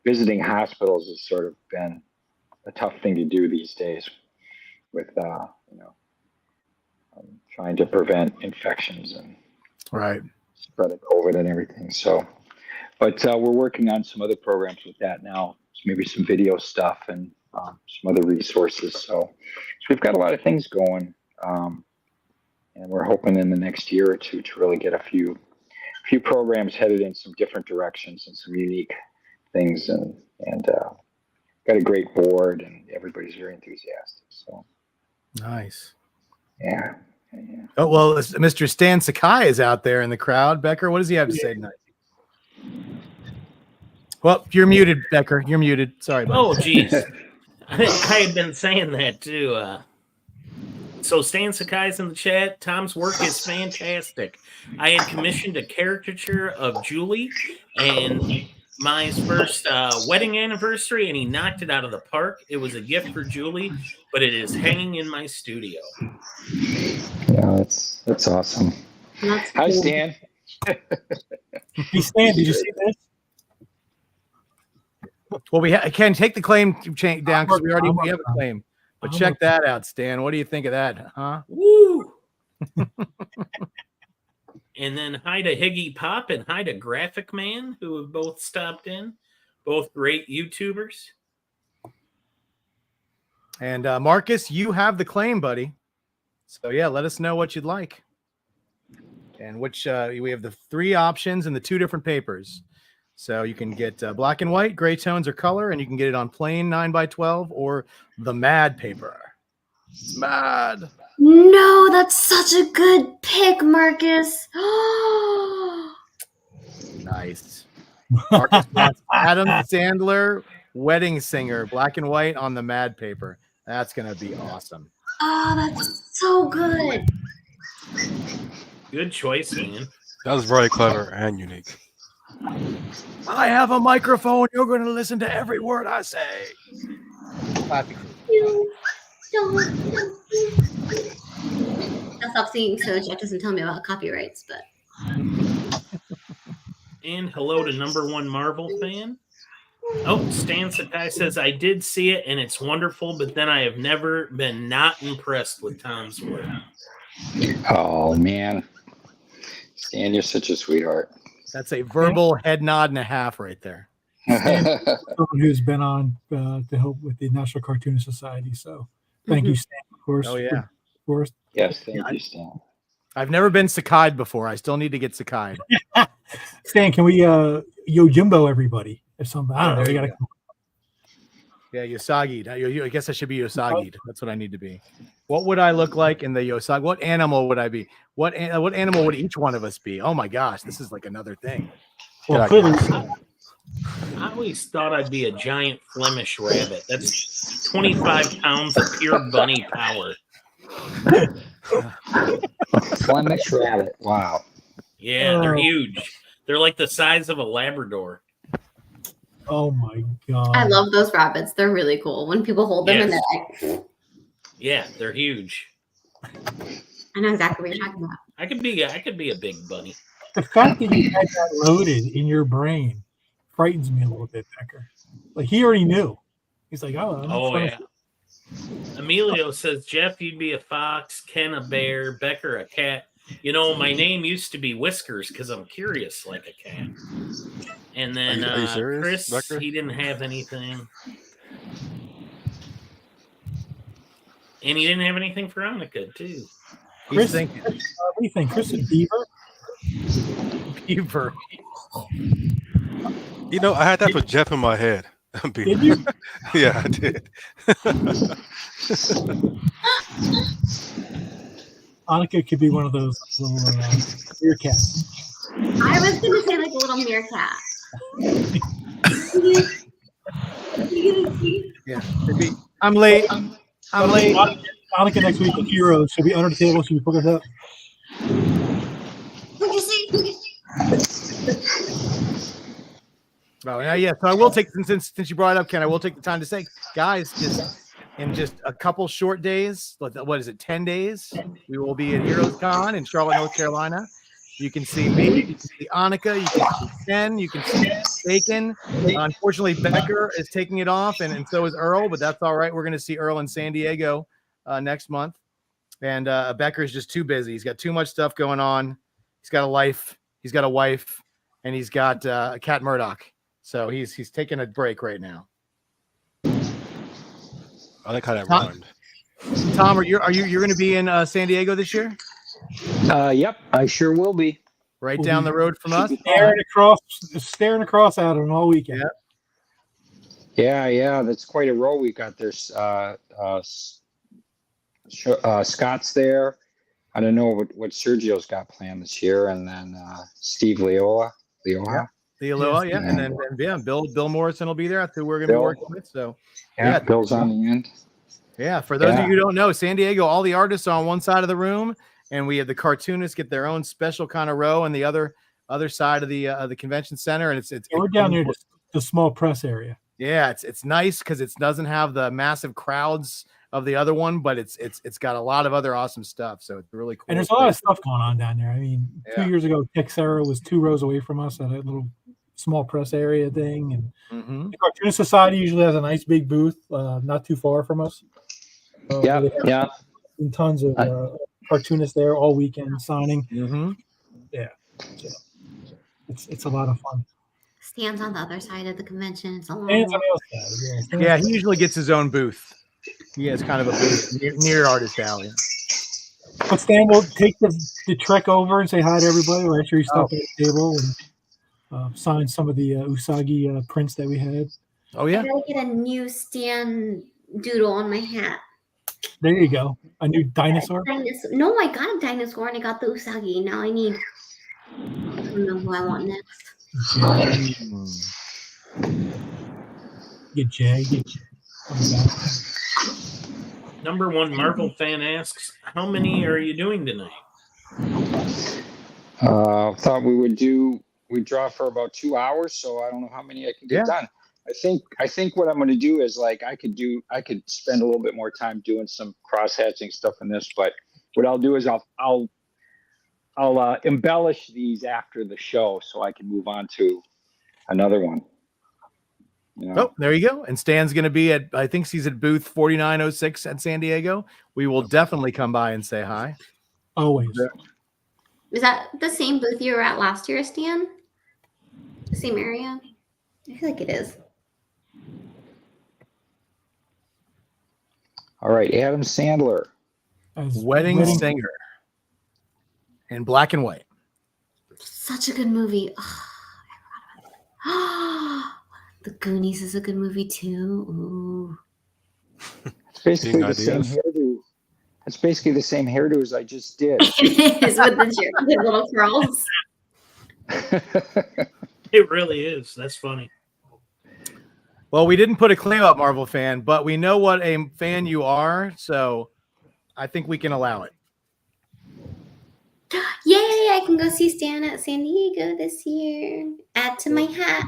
visiting hospitals has sort of been a tough thing to do these days with trying to prevent infections and spread of COVID and everything. So, but we're working on some other programs with that now, maybe some video stuff and some other resources. So we've got a lot of things going. And we're hoping in the next year or two to really get a few programs headed in some different directions and some unique things, and got a great board, and everybody's very enthusiastic. So nice. Yeah. Oh well, Mr. Stan Sakai is out there in the crowd. Becker, what does he have to say tonight? Well, you're muted, Becker. You're muted. Sorry. Oh, geez. I had been saying that too. So Stan Sakai's in the chat. Tom's work is fantastic. I had commissioned a caricature of Julie and my first wedding anniversary, and he knocked it out of the park. It was a gift for Julie, but it is hanging in my studio. Yeah, that's awesome. That's Hi, cool. Stan. Hey, Stan, did you see this? Well, we can take the claim down because we have a claim. But check that out, Stan. What do you think of that, huh? Woo! And then hi to Higgy Pop and hi to Graphic Man, who have both stopped in. Both great YouTubers. And Marcus, you have the claim, buddy. So yeah, let us know what you'd like. And which we have the 3 options and the 2 different papers. So you can get black and white, gray tones, or color, and you can get it on plain 9x12 or the Mad paper. It's Mad. No, that's such a good pick, Marcus. Nice. Marcus wants Adam Sandler, Wedding Singer, black and white on the Mad paper. That's gonna be awesome. Oh, that's so good. Good choice, man. That was very clever and unique. I have a microphone. You're going to listen to every word I say. You don't. I'll stop singing so Jeff doesn't tell me about copyrights, but. And hello to #1 Marvel fan. Oh, Stan Sakai says, I did see it and it's wonderful, but then I have never been not impressed with Tom's work. Oh man, Stan, you're such a sweetheart. That's a verbal head nod and a half right there. Someone who's been on to help with the National Cartoon Society. So thank you, Stan, of course. Oh yeah. Of course. Yes, thank you, Stan. I've never been Sakai'd before. I still need to get Sakai'd. Stan, can we Yojimbo everybody or something? I don't know. We gotta. Yeah, Yosagi'd. I guess I should be Yosagi'd. That's what I need to be. What would I look like in the Yosagi? What animal would I be? What animal would each one of us be? Oh my gosh, this is like another thing. Well, clearly, I always thought I'd be a giant Flemish rabbit. That's 25 pounds of pure bunny power. Flemish rabbit. Wow. Yeah, they're huge. They're like the size of a Labrador. oh my god! I love those rabbits. They're really cool. When people hold them and they're like, Yeah, they're huge. I know exactly what you're talking about. I could be a big bunny. The fact that you had that loaded in your brain frightens me a little bit, Becker. Like he already knew. He's like, Oh yeah. Emilio says, Jeff, you'd be a fox, Ken a bear, Becker a cat. You know, my name used to be Whiskers because I'm curious like a cat. And then Are you serious, Chris, Becker? he didn't have anything. And he didn't have anything for Annika, too. Chris, He's thinking what do you think? Chris and Beaver? beaver. You know, I had that for Jeff in my head. Did you? Yeah, I did. Annika could be one of those little meerkats. I was going to say like a little meerkat. Yeah. I'm late. I'm late. Annika next week with Heroes. She'll be under the table. She'll be picking us up. What'd you say? Oh yeah. So I will take since you brought it up, Ken. I will take the time to say, guys, in just a couple short days. What is it? 10 days. We will be at Heroes Con in Charlotte, North Carolina. You can see me. You can see Annika. You can see Ken. You can see Bacon. Unfortunately, Becker is taking it off, and so is Earl. But that's all right. We're going to see Earl in San Diego next month. And Becker is just too busy. He's got too much stuff going on. He's got a life. He's got a wife, and he's got Cat Murdoch. So he's taking a break right now. I like how that rhymed. Tom, are you going to be in San Diego this year? Yep, I sure will be. Right down the road from us. Staring across at him all weekend. Yeah, that's quite a row we got. There's Scott's there. I don't know what Sergio's got planned this year, and then Steve Leola. Yeah. And then Bill Morrison will be there. That's who we're going to be working with. So yeah, Bill's on the end. Yeah, for those of you who don't know, San Diego, all the artists are on one side of the room, and we have the cartoonists get their own special kind of row on the other side of the convention center, and it's we're down near the small press area. Yeah, it's nice because it doesn't have the massive crowds of the other one, but it's got a lot of other awesome stuff. So it's really cool. And there's a lot of stuff going on down there. I mean, 2 years ago, Texera was 2 rows away from us at a little small press area thing, and the Cartoon Society usually has a nice big booth not too far from us. And tons of cartoonists there all weekend signing. Yeah, so it's a lot of fun. Stands on the other side of the convention. It's a long Stands on the other side, yeah, he usually gets his own booth. He has kind of a booth near Artist Alley. But Stan will take the trek over and say hi to everybody. We'll actually stop at the table and sign some of the Usagi prints that we had. Oh I yeah. gotta get a new Stan doodle on my hat. There you go. A new dinosaur. No, I got a dinosaur and I got the Usagi. Now I need. I don't know who I want next. Get Jay. Number one Marvel fan asks, how many are you doing tonight? Thought we'd draw for about 2 hours, so I don't know how many I can get done. I think what I'm going to do is like I could spend a little bit more time doing some cross hatching stuff in this, but what I'll do is I'll embellish these after the show so I can move on to another one. You know? Oh, there you go. And Stan's going to be I think he's at booth 4906 at San Diego. We will definitely come by and say hi. Always. Is that the same booth you were at last year, Stan? The same area? I feel like it is. All right, Adam Sandler. Wedding Singer in black and white. Such a good movie. Oh, I forgot about that. The Goonies is a good movie too. Ooh. It's basically the same hairdo. It's basically the same hairdo as I just did. It is with the little curls. It really is. That's funny. Well, we didn't put a claim up, Marvel fan, but we know what a fan you are, so I think we can allow it. Yay! I can go see Stan at San Diego this year. Add to my hat.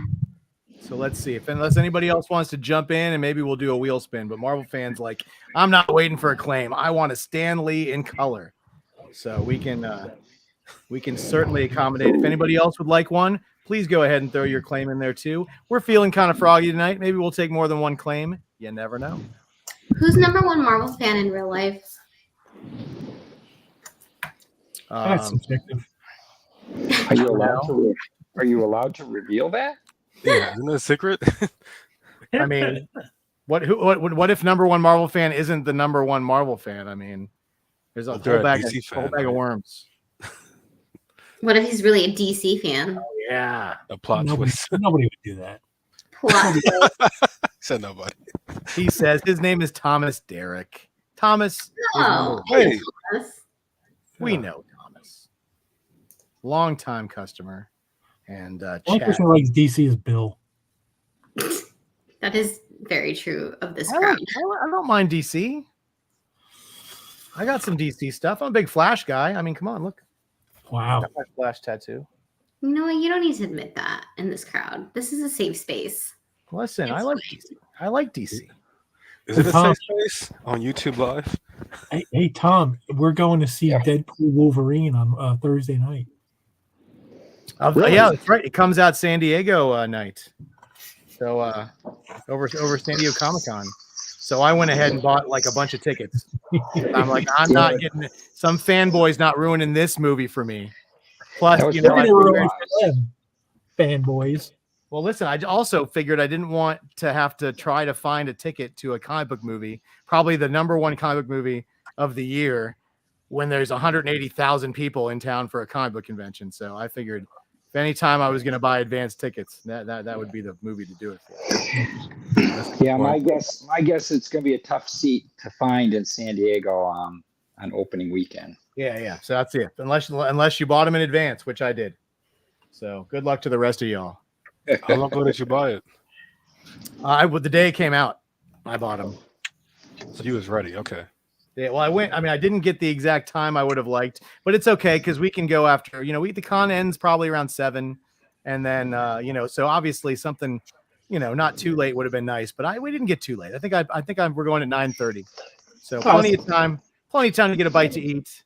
So let's see. Unless anybody else wants to jump in, and maybe we'll do a wheel spin. But Marvel fans like, I'm not waiting for a claim. I want a Stan Lee in color. So we can certainly accommodate. If anybody else would like one, please go ahead and throw your claim in there too. We're feeling kind of froggy tonight. Maybe we'll take more than one claim. You never know. Who's number one Marvel fan in real life? That's subjective. Are you allowed to reveal that? Yeah, isn't that a secret? I mean, what if number one Marvel fan isn't the number one Marvel fan? I mean, there's a whole bag of worms. What if he's really a DC fan? Oh, yeah. A plot twist. Nobody would do that. Plot twist. Said nobody. He says his name is Thomas Derrick. Thomas. Oh, Hey. We know Thomas. Long-time customer. And One person who likes DC is Bill. That is very true of this I crowd. don't mind DC. I got some DC stuff. I'm a big Flash guy. I mean, come on, look. Wow. Got my Flash tattoo. You know what? You don't need to admit that in this crowd. This is a safe space. Listen, It's I like fine. DC. I like DC. Is it a Tom. safe space on YouTube Live? Hey, Tom, we're going to see Deadpool Wolverine on Thursday night. Really? Yeah, that's right. It comes out San Diego night. So over San Diego Comic-Con. So I went ahead and bought like a bunch of tickets. I'm like, I'm not getting it. Some fanboy's not ruining this movie for me. Plus, you know, Fanboys. well, listen, I also figured I didn't want to have to try to find a ticket to a comic book movie, probably the number one comic book movie of the year, when there's 180,000 people in town for a comic book convention. So I figured if any time I was going to buy advanced tickets, that would be the movie to do it for. Yeah, my guess it's going to be a tough seat to find in San Diego on opening weekend. Yeah. So that's it. Unless you bought them in advance, which I did. So good luck to the rest of y'all. How long ago did you buy it? The day it came out, I bought them. So you was ready. Okay. Yeah, well, I didn't get the exact time I would have liked, but it's okay because we can go after, the con ends probably around 7. And then, so obviously something, not too late would have been nice, but we didn't get too late. I think we're going at 9:30. So plenty of time to get a bite to eat.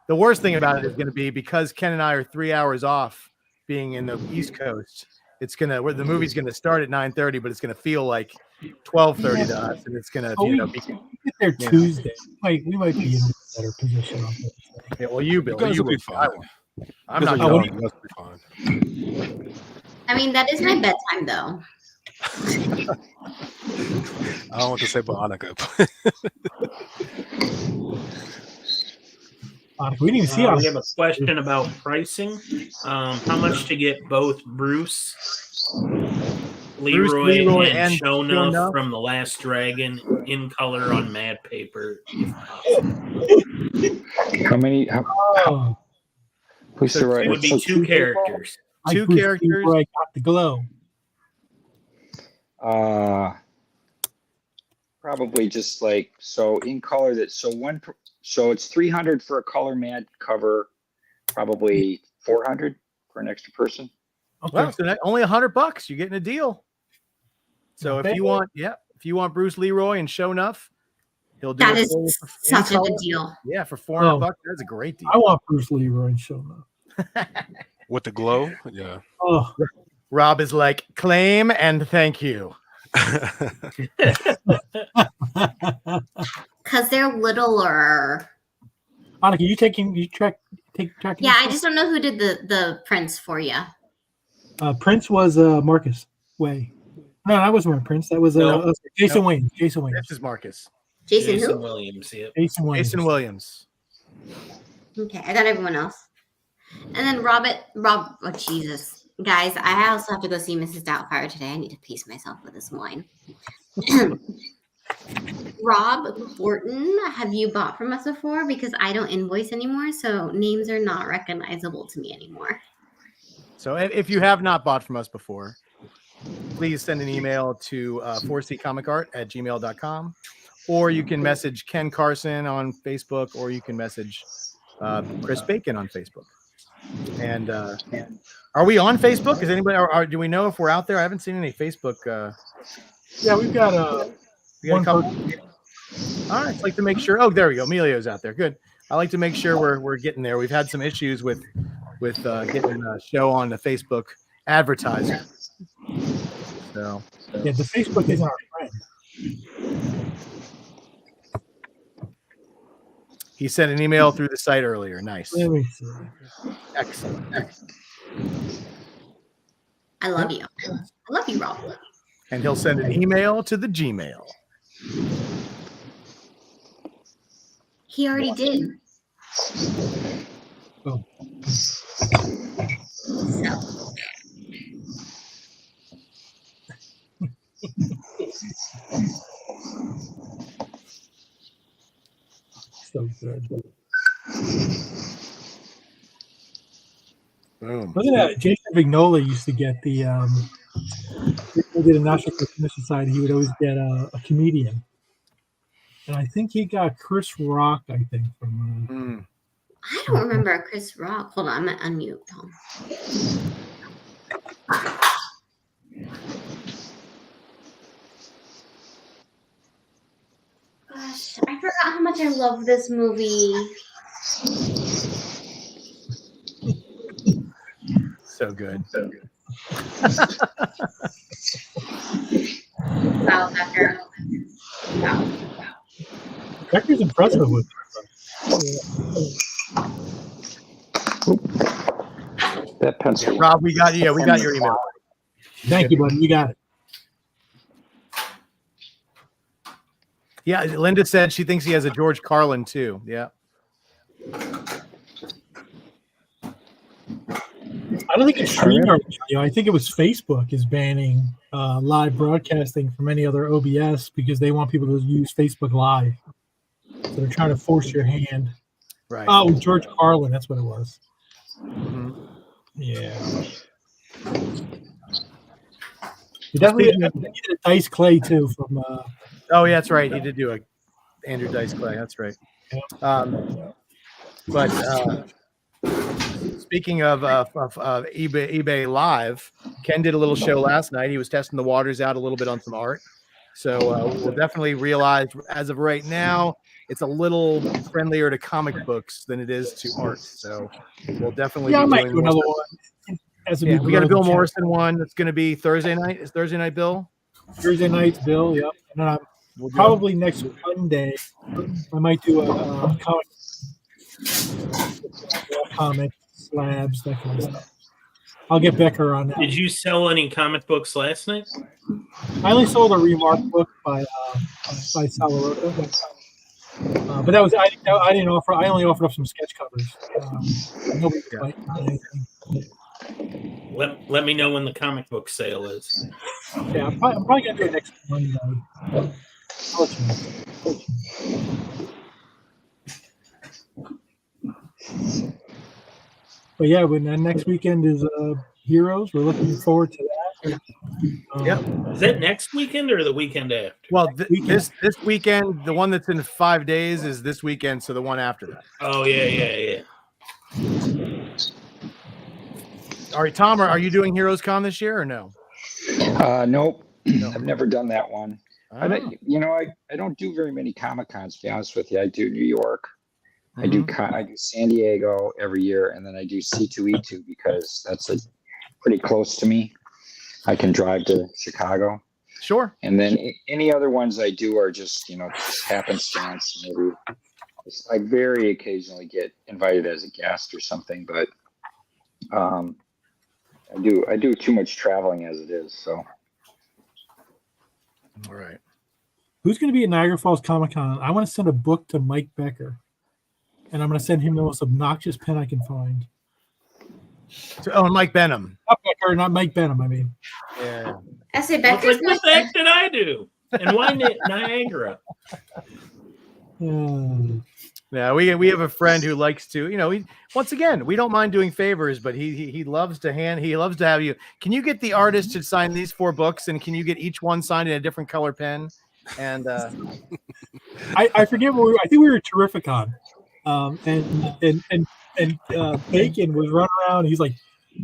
The worst thing about it is going to be because Ken and I are 3 hours off being in the East Coast. The movie's going to start at 9:30, but it's going to feel like 12:30 to us, and it's going to, we get there Tuesday. We might be in a better position on Thursday. Yeah, well, you guys will be fine. I'm not going. going. That's fine. I mean, that is my bedtime, though. I don't want to say Veronica. We didn't even see We have a question about pricing. How much to get both Bruce Leroy and Shona from The Last Dragon in color on matte paper, if possible. How many? Who's the right? It would be two characters. Two characters. Leroy got the glow. Probably just like so in color that so it's 300 for a color matte cover, probably 400 for an extra person. Okay. Well, so only $100. You're getting a deal. So if you want Bruce Leroy and Shonuff, he'll do That it is for you such a color. good deal. Yeah, for $400, that's a great deal. I want Bruce Leroy and Shona. With the glow, yeah. Oh, Rob is like, claim and thank you. Because they're littler. Monica, take track. Yeah, I just don't know who did the prints for you. Prince was Marcus Way. No, that wasn't Prince. That was Jason Wayne. Jason Wayne. This is Marcus. Jason who? Williams. Yep. Jason Wayne. Jason Williams. Okay, I got everyone else. And then Rob, oh Jesus. Guys, I also have to go see Mrs. Doubtfire today. I need to pace myself with this wine. Rob Borton, have you bought from us before? Because I don't invoice anymore, so names are not recognizable to me anymore. So if you have not bought from us before, please send an email to 4ccomic@gmail.com, or you can message Ken Carson on Facebook, or you can message Chris Bacon on Facebook. And are we on Facebook? Is anybody? Do we know if we're out there? I haven't seen any Facebook. Yeah, we've got a couple. All right, I'd like to make sure. Oh, there we go. Emilio's out there. Good. I like to make sure we're getting there. We've had some issues with getting a show on the Facebook advertiser. So yeah, the Facebook isn't our friend. He sent an email through the site earlier. Nice. Let me see. Excellent. I love you. I love you, Rob. And he'll send an email to the Gmail. He already did. Oh. So good. Boom. Wasn't that Jason Vignola used to get the he did a National Cartoon Society, he would always get a comedian. And I think he got Chris Rock, I think, from I don't remember Chris Rock. Hold on, I'm gonna unmute Tom. Gosh, I forgot how much I love this movie. So good. So good. Wow, Becker. Wow. Becker's impressive with That pencil. Rob, we got your email. Thank you, buddy. You got it. Yeah, Linda said she thinks he has a George Carlin too. Yeah. I don't think it's streaming. I think it was Facebook is banning live broadcasting from any other OBS because they want people to use Facebook Live. So they're trying to force your hand. Right. Oh, George Carlin, that's what it was. Mm-hmm. Yeah. He definitely did a Dice Clay too from. Oh, yeah, that's right. He did do a Andrew Dice Clay. That's right. But speaking of eBay Live, Ken did a little show last night. He was testing the waters out a little bit on some art. So we'll definitely realize, as of right now, it's a little friendlier to comic books than it is to art. So we'll definitely I be might doing do another more one. we got a Bill Morrison one that's going to be Thursday night. Is Thursday night Bill? Thursday night's Bill, yep. And We'll do probably next Monday, I might do a comic slabs, that kind of stuff. I'll get Becker on that. Did you sell any comic books last night? I only sold a Remark book by Sal Rocca. But that was I didn't offer. I only offered up some sketch covers. Nobody was Yeah. biting on anything. Let me know when the comic book sale is. Yeah, I'm probably gonna do it next Monday. I'll let you know. But yeah, when next weekend is Heroes, we're looking forward to that. Yep. Is that next weekend or the weekend after? Well, this weekend, the one that's in 5 days is this weekend, so the one after that. Oh yeah. All right, Tom, are you doing Heroes Con this year or no? Nope. No. I've never done that one. I don't do very many Comic Cons, to be honest with you. I do New York. I do San Diego every year, and then I do C2E2 because that's pretty close to me. I can drive to Chicago. Sure. And then any other ones I do are just happenstance. Maybe I very occasionally get invited as a guest or something, but I do too much traveling as it is. So. All right. Who's going to be at Niagara Falls Comic Con? I want to send a book to Mike Becker, and I'm going to send him the most obnoxious pen I can find. And Mike Benham. Not Becker, not Mike Benham. I mean, Yeah. I say What Becker's the heck did I do? And why Niagara? Yeah, we have a friend who likes to, once again, we don't mind doing favors, but he loves to have you. Can you get the artist to sign these 4 books, and can you get each one signed in a different color pen? And I forget what I think we were at Terrificon, and Bacon was running around. He's like,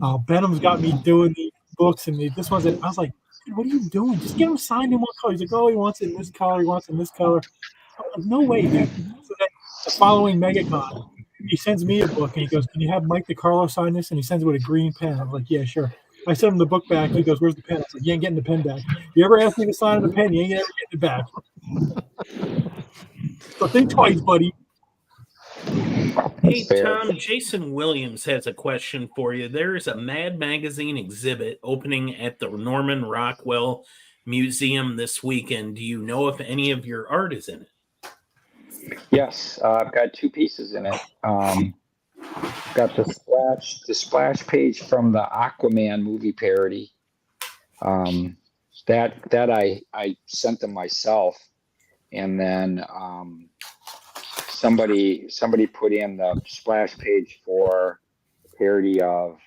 "Oh, Benham's got me doing these books, and this one's." I was like, "Dude, what are you doing? Just get him signed in one color." He's like, "Oh, he wants it in this color. He wants it in this color." I'm like, no way, dude. So then the following MegaCon, he sends me a book, and he goes, "Can you have Mike DiCarlo sign this?" And he sends it with a green pen. I'm like, "Yeah, sure." I sent him the book back. He goes, "Where's the pen?" I was like, "You ain't getting the pen back. You ever ask me to sign the pen? You ain't ever getting it back." So think twice, buddy. Hey, Tom, Jason Williams has a question for you. There is a Mad Magazine exhibit opening at the Norman Rockwell Museum this weekend. Do you know if any of your art is in it? Yes, I've got 2 pieces in it. Got the splash page from the Aquaman movie parody. That I sent them myself, and then somebody put in the splash page for the parody of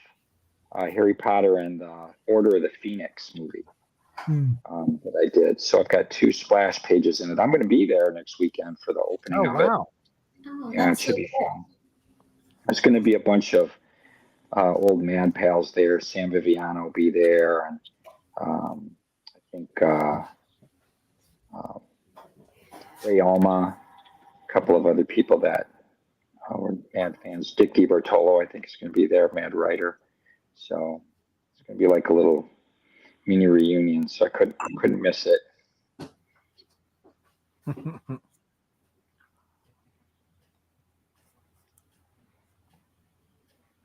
Harry Potter and the Order of the Phoenix movie that I did. So I've got 2 splash pages in it. I'm going to be there next weekend for the opening of it. Oh, Yeah, it should be fun. There's going to be a bunch of old man pals there. Sam Viviano will be there, and I think Ray Alma, a couple of other people that were Mad fans. Dick DiBartolo, I think, is going to be there, Mad writer. So it's going to be like a little mini reunion. So I couldn't miss it.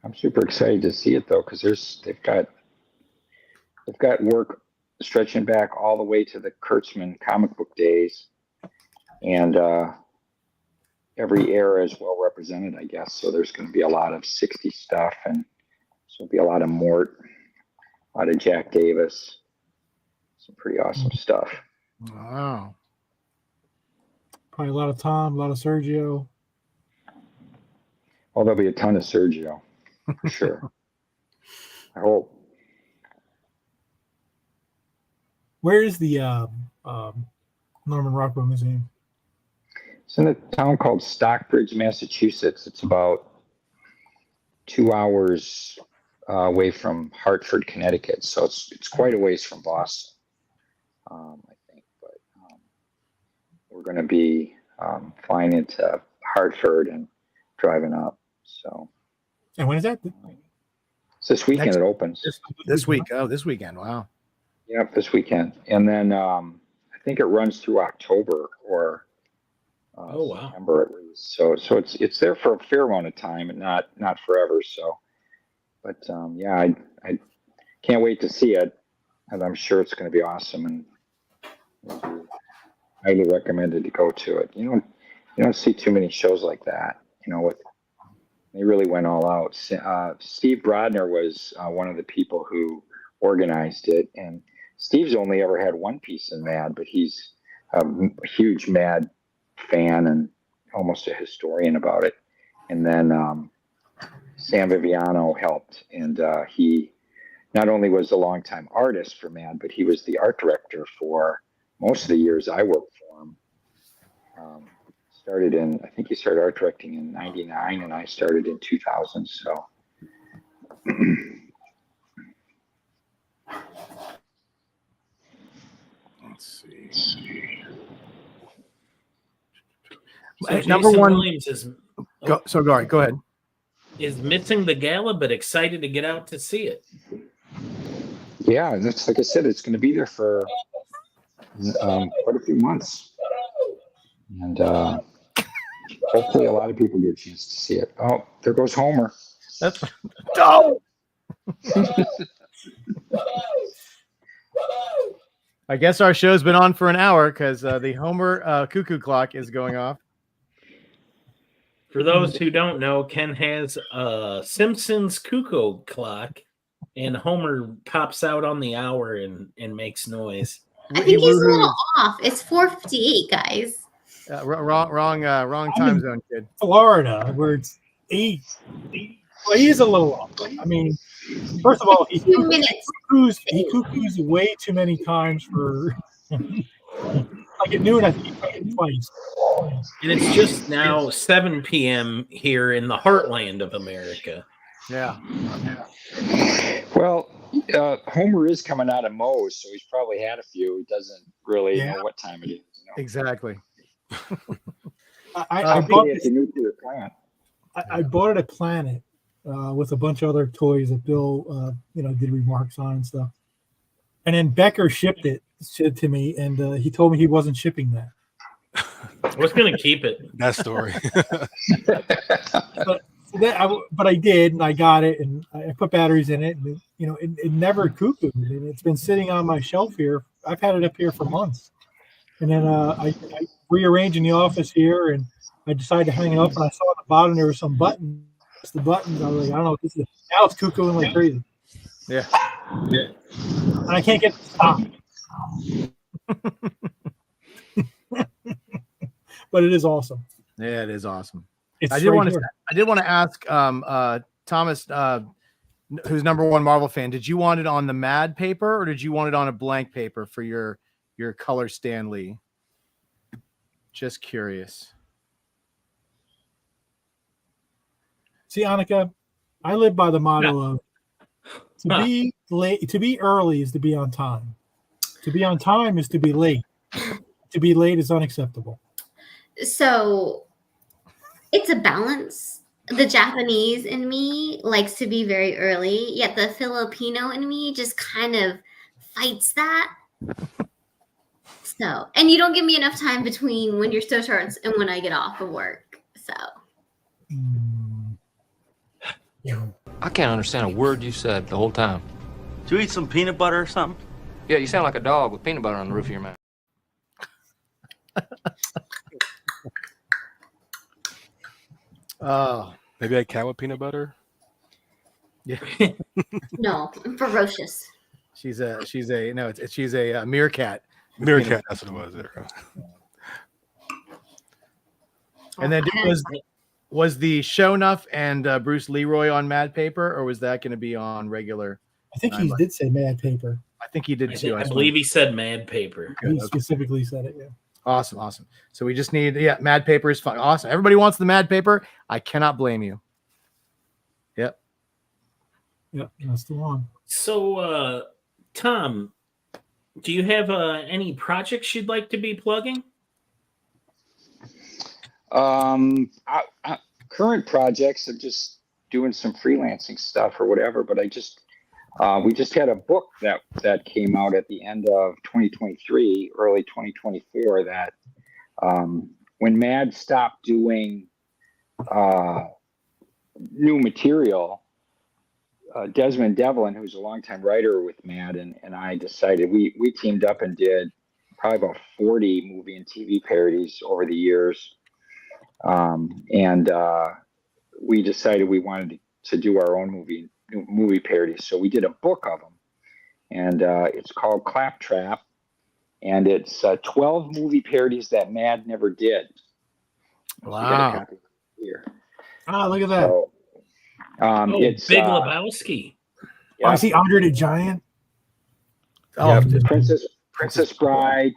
I'm super excited to see it though, because they've got work stretching back all the way to the Kurtzman comic book days, and every era is well represented, I guess. So there's going to be a lot of 60s stuff, and so there'll be a lot of Mort, a lot of Jack Davis, some pretty awesome stuff. Wow. Probably a lot of Tom, a lot of Sergio. Well, there'll be a ton of Sergio, for sure. I hope. Where is the Norman Rockwell Museum? It's in a town called Stockbridge, Massachusetts. It's about 2 hours away from Hartford, Connecticut. So it's quite a ways from Boston, I think. But we're going to be flying into Hartford and driving up. So. And when is that? It's this weekend. It opens this week. Oh, this weekend. Wow. Yep, this weekend, and then I think it runs through October or September at least. So it's there for a fair amount of time, and not forever. So, but yeah, I can't wait to see it, and I'm sure it's going to be awesome, and highly recommended to go to it. you don't see too many shows like that. They really went all out. Steve Brodner was one of the people who organized it, and Steve's only ever had one piece in Mad, but he's a huge Mad fan and almost a historian about it. And then Sam Viviano helped, and he not only was a longtime artist for Mad, but he was the art director for most of the years I worked for him. I think he started art directing in '99, and I started in 2000. So. Let's see. So Number Jason one. Williams Go ahead. is missing the gala, but excited to get out to see it. Yeah, that's like I said, it's going to be there for quite a few months, and hopefully a lot of people get a chance to see it. Oh, there goes Homer. That's no. I guess our show's been on for an hour because the Homer cuckoo clock is going off. For those who don't know, Ken has a Simpsons cuckoo clock, and Homer pops out on the hour and makes noise. I think he's a little off. It's 4:58, guys. Wrong time zone, kid. Florida, where it's 8. Well, he is a little off. I mean, first of all, he 2 minutes. cuckoos way too many times for. Like at noon, I think he fucking twice. And it's just now 7 p.m. here in the heartland of America. Yeah. Well, Homer is coming out of Moe's, so he's probably had a few. He doesn't really know what time it is. Exactly. I bought at the nuclear plant. I bought it at Planet with a bunch of other toys that Bill, did remarks on and stuff. And then Becker shipped it to me, and he told me he wasn't shipping that. I was going to keep it. That story. But I did, and I got it, and I put batteries in it, and it never cuckooed, and it's been sitting on my shelf here. I've had it up here for months, and then I rearranged in the office here, and I decided to hang it up, and I saw at the bottom there were some buttons. The buttons, I was like, I don't know what this is. Now it's cuckooing like crazy. Yeah. And I can't get it to stop. But it is awesome. Yeah, it is awesome. It's I did want to ask Thomas, who's number one Marvel fan, did you want it on the Mad paper or did you want it on a blank paper for your color Stan Lee? Just curious. See, Annika, I live by the motto of to be late, to be early is to be on time. To be on time is to be late. To be late is unacceptable. So it's a balance. The Japanese in me likes to be very early, yet the Filipino in me just kind of fights that. So, and you don't give me enough time between when your show starts and when I get off of work. So. I can't understand a word you said the whole time. Did you eat some peanut butter or something? Yeah, you sound like a dog with peanut butter on the roof of your mouth. Oh, maybe a cat with peanut butter. Yeah. No, I'm ferocious. She's a meerkat. Meerkat, that's what it was there. And then was the Shonuff and Bruce Leroy on Mad Paper, or was that going to be on regular? I think he did say Mad Paper. I think he did too. I believe he said Mad Paper. He specifically said it. Yeah. Awesome. So we just need Mad Paper is fun. Awesome. Everybody wants the Mad Paper. I cannot blame you. Yep, that's the one. So, Tom, do you have any projects you'd like to be plugging? Current projects are just doing some freelancing stuff or whatever, but we just had a book that came out at the end of 2023, early 2024, that when Mad stopped doing new material, Desmond Devlin, who's a longtime writer with Mad, and I decided we teamed up and did probably about 40 movie and TV parodies over the years. And we decided we wanted to do our own movie parodies. So we did a book of them, and it's called Claptrap, and it's 12 movie parodies that Mad never did. So we got a Wow. copy here. Ah, look at that. So, it's Big Lebowski. Oh, I see Andre the Giant. Oh, yeah, Princess Bride,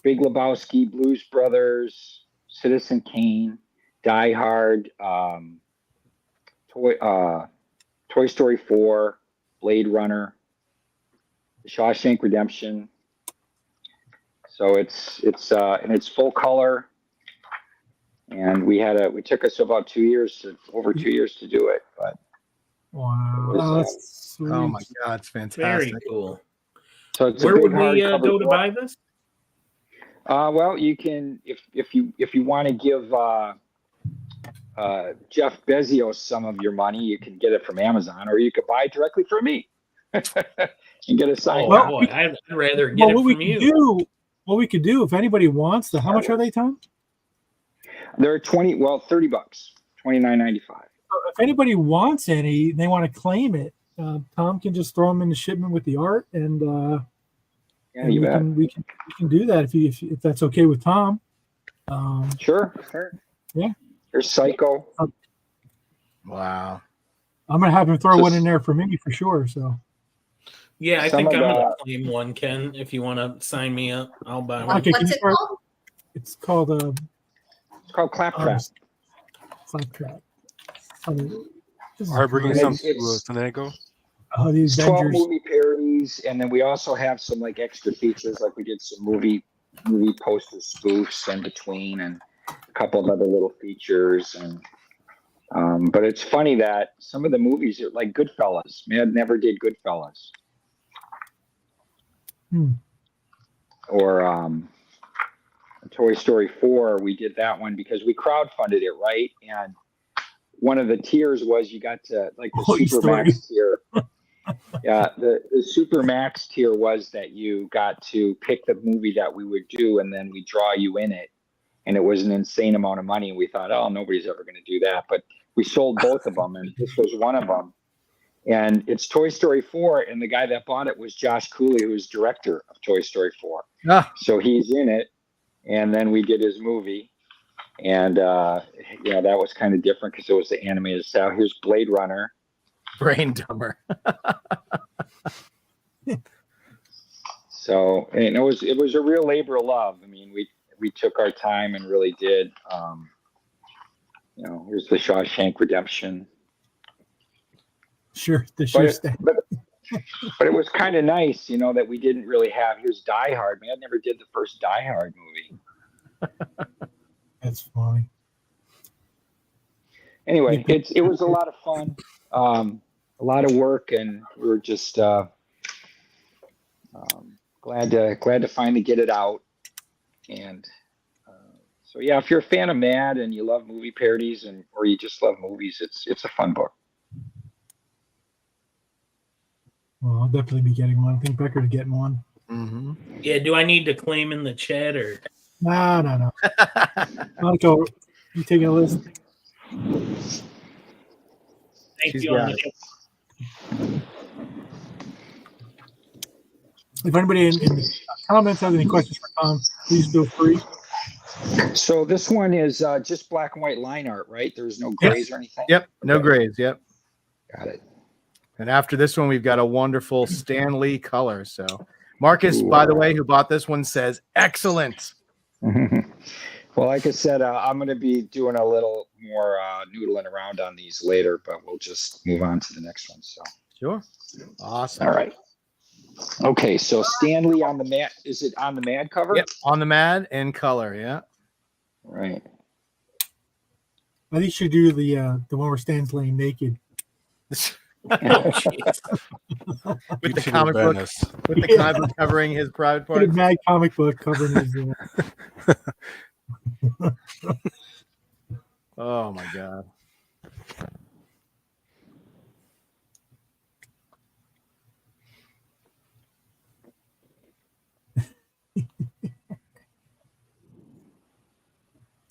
Big Lebowski, Blues Brothers, Citizen Kane, Die Hard, Toy Story 4, Blade Runner, Shawshank Redemption. So it's and it's full color, and we took us about over 2 years to do it, but Wow, it was, that's sweet. oh my God, it's fantastic. Very cool. so it's Where a big would we hardcover go to book. buy this? Well, you can if you want to give Jeff Bezos some of your money, you can get it from Amazon, or you could buy it directly from me and get a signed Oh copy. boy, I'd rather get it from you. What we could do, if anybody wants them, how much are they, Tom? They're $30, $29.95. If anybody wants any, they want to claim it. Tom can just throw them in the shipment with the art, and Yeah, you bet. we can do that if that's okay with Tom. Sure. Yeah. There's Psycho. Wow. I'm gonna have him throw one in there for me for sure. So Yeah, I Some think of I'm gonna the- claim one, Ken. If you want to sign me up, I'll buy one. okay, can What's you it start? called? It's called It's called Claptrap. Claptrap. Are bringing some to It's- San Diego? The It's 12 Avengers. movie parodies, and then we also have some like extra features, like we did some movie poster spoofs in between, and a couple of other little features. And but it's funny that some of the movies are like Goodfellas. Mad never did Goodfellas. Or Toy Story 4, we did that one because we crowdfunded it, right? And one of the tiers was you got to like the Toy Super Story. Max tier. Yeah, the Super Max tier was that you got to pick the movie that we would do, and then we draw you in it. And it was an insane amount of money. And we thought, oh, nobody's ever going to do that. But we sold both of them, and this was one of them. And it's Toy Story 4, and the guy that bought it was Josh Cooley, who was director of Toy Story 4. Ah. So he's in it, and then we did his movie. And, that was kind of different because it was the animated style. Here's Blade Runner. Brain dumber. So, and it was a real labor of love. I mean, we took our time and really did. Here's the Shawshank Redemption. Sure, But it was kind of nice, that we didn't really have. Here's Die Hard. Man, I never did the first Die Hard movie. That's funny. Anyway, it was a lot of fun, a lot of work, and we were just glad to finally get it out. And so yeah, if you're a fan of Mad and you love movie parodies or you just love movies, it's a fun book. Well, I'll definitely be getting one. I think Becker's getting one. Mm-hmm. Yeah, do I need to claim in the chat or? No. Monaco, you taking a list? Thank She's you. got If anybody in the comments has any questions for Tom, please feel free. So this one is just black and white line art, right? There's no grays or anything? Yep, no grays. Yep. Got it. And after this one, we've got a wonderful Stan Lee color. So Marcus, by the way, who bought this one, says excellent. Well, like I said, I'm going to be doing a little more noodling around on these later, but we'll just move on to the next one. So Sure. Awesome. all right. Okay, so Stan Lee on the Mad. Is it on the Mad cover? Yep, on the Mad in color. Yeah. Right. I think you should do the one where Stan's laying naked. Oh, With the YouTube comic book, madness. with the comic book covering his private Put a parts. Mad comic book covering his. Oh my God.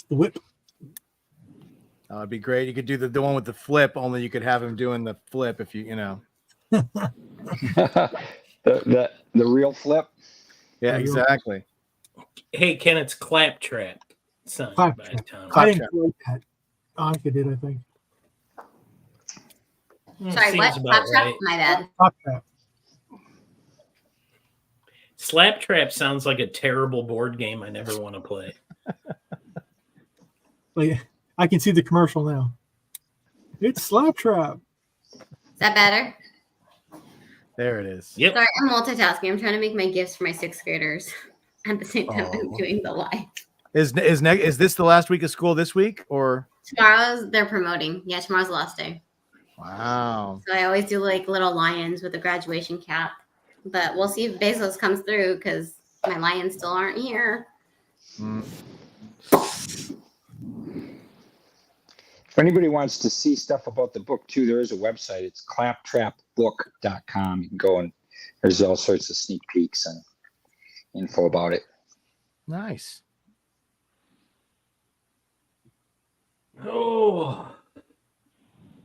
The whip. It'd be great. You could do the one with the flip, only you could have him doing the flip if you know. the real flip. Yeah, exactly. Hey, Ken, it's Claptrap. Signed by Claptrap. Tom. I didn't like that. Annika did, I think. Sorry, what? Seems about Claptrap? right. My bad. Claptrap. Slaptrap sounds like a terrible board game I never want to play. Like, I can see the commercial now. It's Slaptrap. Is that better? There it is. Yep. Sorry, I'm multitasking. I'm trying to make my gifts for my 6th graders at the same time I'm doing the live. Is this the last week of school this week or They're promoting. Yeah, tomorrow's the last day. wow? So I always do like little lions with a graduation cap. But we'll see if Bezos comes through because my lions still aren't here. If anybody wants to see stuff about the book too, there is a website. It's claptrapbook.com. You can go and there's all sorts of sneak peeks and info about it. Nice. Oh.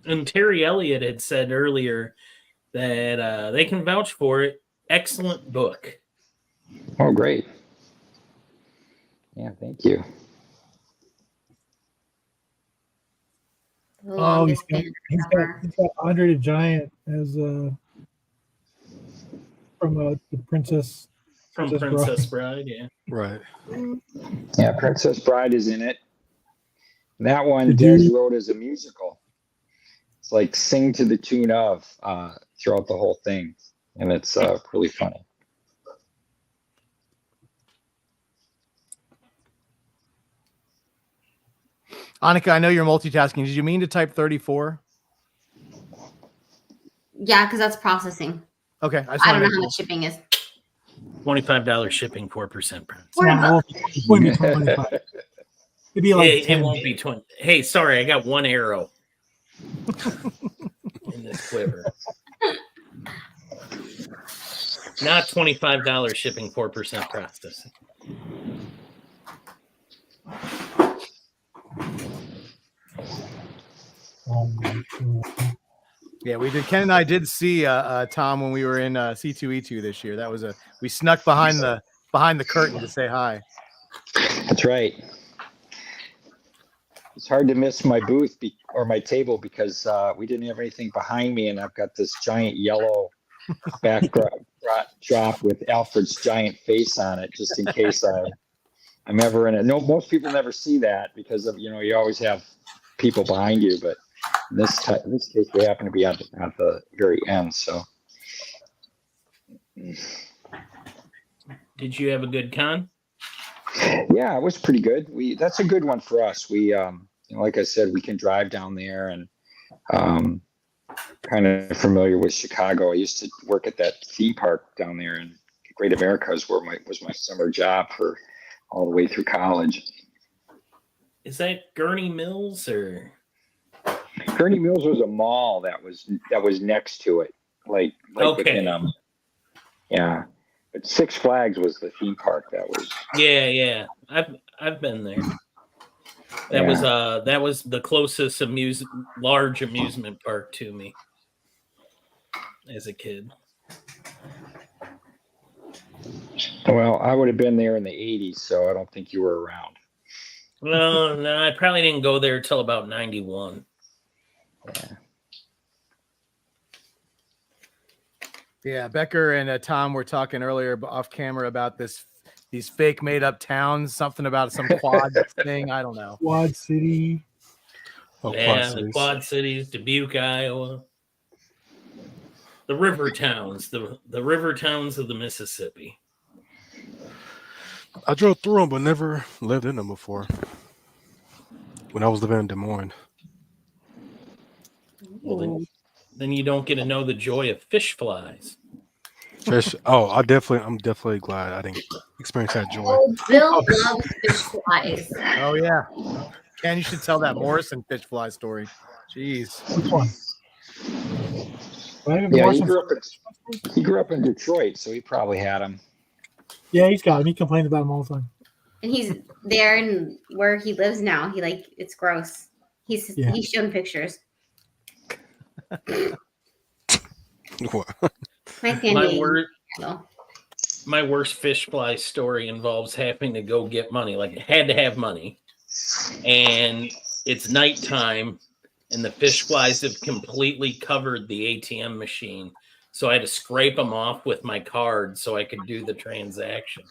And Terry Elliott had said earlier that they can vouch for it. Excellent book. Oh, great. Yeah, thank you. The Oh, he's longest band got Andre the Giant as from the Princess Bride, yeah. Right. Yeah, Princess Bride is in it. That one Did Des you- wrote as a musical. It's like sing to the tune of throughout the whole thing. And it's really funny. Annika, I know you're multitasking. Did you mean to type 34? Yeah, because that's processing. Okay. I don't know how much shipping is. $25 shipping, 4% price. Well, it wouldn't be 25. It'd be like Hey, 10. it won't be 20. Hey, sorry, I got one arrow in this quiver. Not $25 shipping, 4% processing. Oh my God. Yeah, we did. Ken and I did see Tom when we were in C2E2 this year. That was we snuck behind the curtain to say hi. That's right. It's hard to miss my booth or my table because we didn't have anything behind me, and I've got this giant yellow backdrop with Alfred's giant face on it, just in case I'm ever in it. No, most people never see that because of you always have people behind you, but in this case they happen to be at the very end. So, Did you have a good con? yeah, it was pretty good. That's a good one for us. We like I said, we can drive down there and kind of familiar with Chicago. I used to work at that theme park down there in Great America was my summer job for all the way through college. Is that Gurney Mills or? Gurney Mills was a mall that was next to it, like Okay. within yeah. But Six Flags was the theme park that was. Yeah. I've been there. That was the closest large amusement park to me as a kid. Well, I would have been there in the 80s, so I don't think you were around. No, I probably didn't go there till about 91. Yeah, Becker and Tom were talking earlier off camera about these fake made up towns, something about some quad thing. I don't know. Quad City. Oh, Yeah, the Quad Cities, Dubuque, Iowa. The river towns, the river towns of the Mississippi. I drove through them, but never lived in them before. When I was living in Des Moines. Well, then you don't get to know the joy of fish flies. Fish. Oh, I'm definitely glad I didn't experience that joy. Oh, Bill loves fish flies. Oh yeah, Ken, you should tell that Morrison fish fly story. Jeez. Which one? I haven't been Yeah, watching- he grew up in Detroit, so he probably had them. Yeah, he's got him. He complains about him all the time. And he's there and where he lives now. It's gross. He's Yeah. shown pictures. What? My San My Diego word. candle. My worst fish fly story involves having to go get money. Like, I had to have money, and it's nighttime, and the fish flies have completely covered the ATM machine. So I had to scrape them off with my card so I could do the transaction.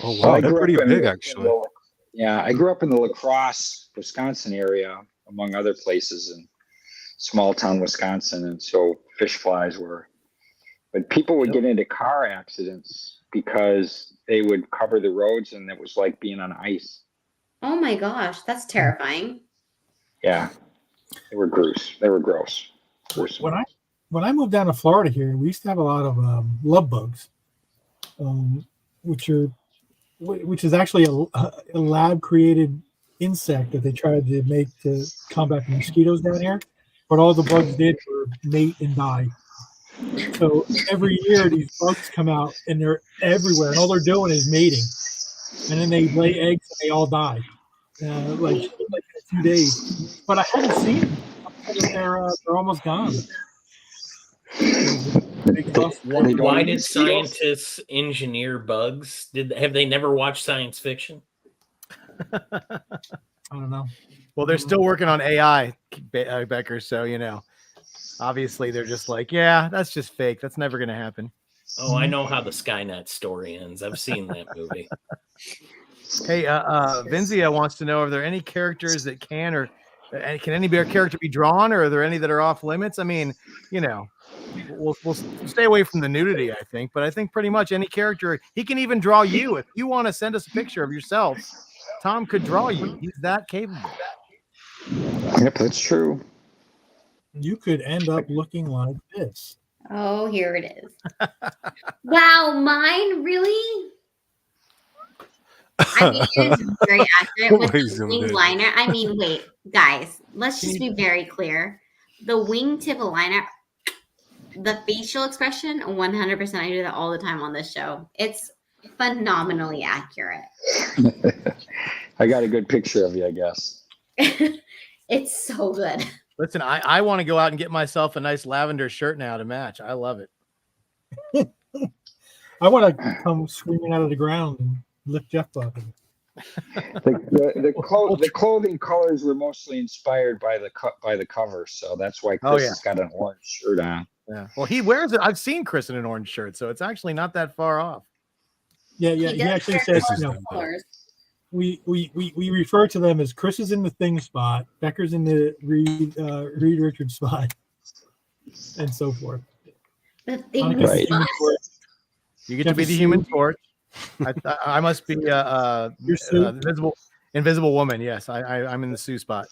Oh So wow, I they're grew pretty up in big the- actually. Yeah, I grew up in the La Crosse, Wisconsin area, among other places in small town Wisconsin, and so fish flies were. But people would get into car accidents because they would cover the roads, and it was like being on ice. Oh my gosh, that's terrifying. Yeah, they were gross. They were gross. Gruesome. When I moved down to Florida here, we used to have a lot of love bugs, which is actually a lab created insect that they tried to make to combat the mosquitoes down here, but all the bugs did were mate and die. So every year these bugs come out and they're everywhere, and all they're doing is mating, and then they lay eggs and they all die, like in a few days. But I haven't seen them. They're almost gone. Why did scientists engineer bugs? Have they never watched science fiction? I don't know. Well, they're still working on AI, Becker. So obviously they're just like, yeah, that's just fake. That's never going to happen. Oh, I know how the Skynet story ends. I've seen that movie. Hey, Vinzia wants to know: are there any characters that can any character be drawn, or are there any that are off limits? I mean, we'll stay away from the nudity, I think, but I think pretty much any character. He can even draw you if you want to send us a picture of yourself. Tom could draw you. He's that capable. Yep, that's true. You could end up looking like this. Oh, here it is. Wow, mine really? I mean, it is very accurate with the wing liner. I mean, wait, guys, let's just be very clear. The wingtip liner, the facial expression, 100%. I do that all the time on this show. It's phenomenally accurate. I got a good picture of you, I guess. It's so good. Listen, I want to go out and get myself a nice lavender shirt now to match. I love it. I want to come screaming out of the ground and lift Jeff up. The clothing colors were mostly inspired by the cover, so that's why Chris has got an orange shirt on. Yeah. Well, he wears it. I've seen Chris in an orange shirt, so it's actually not that far off. Yeah. He actually says, we refer to them as Chris is in the thing spot, Becker's in the Reed Richards spot, and so forth. The thing right. You get to be the human torch. I must be invisible woman. Yes, I'm in the Sue spot.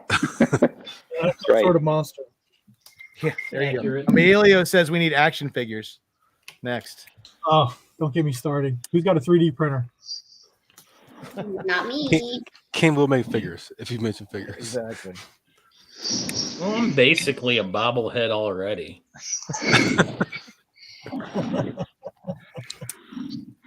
That's some sort of monster. Yeah, there you go. Emilio says we need action figures. Next. Oh, don't get me started. Who's got a 3D printer? Not me. King will make figures if you mention figures. Exactly. Well, I'm basically a bobblehead already.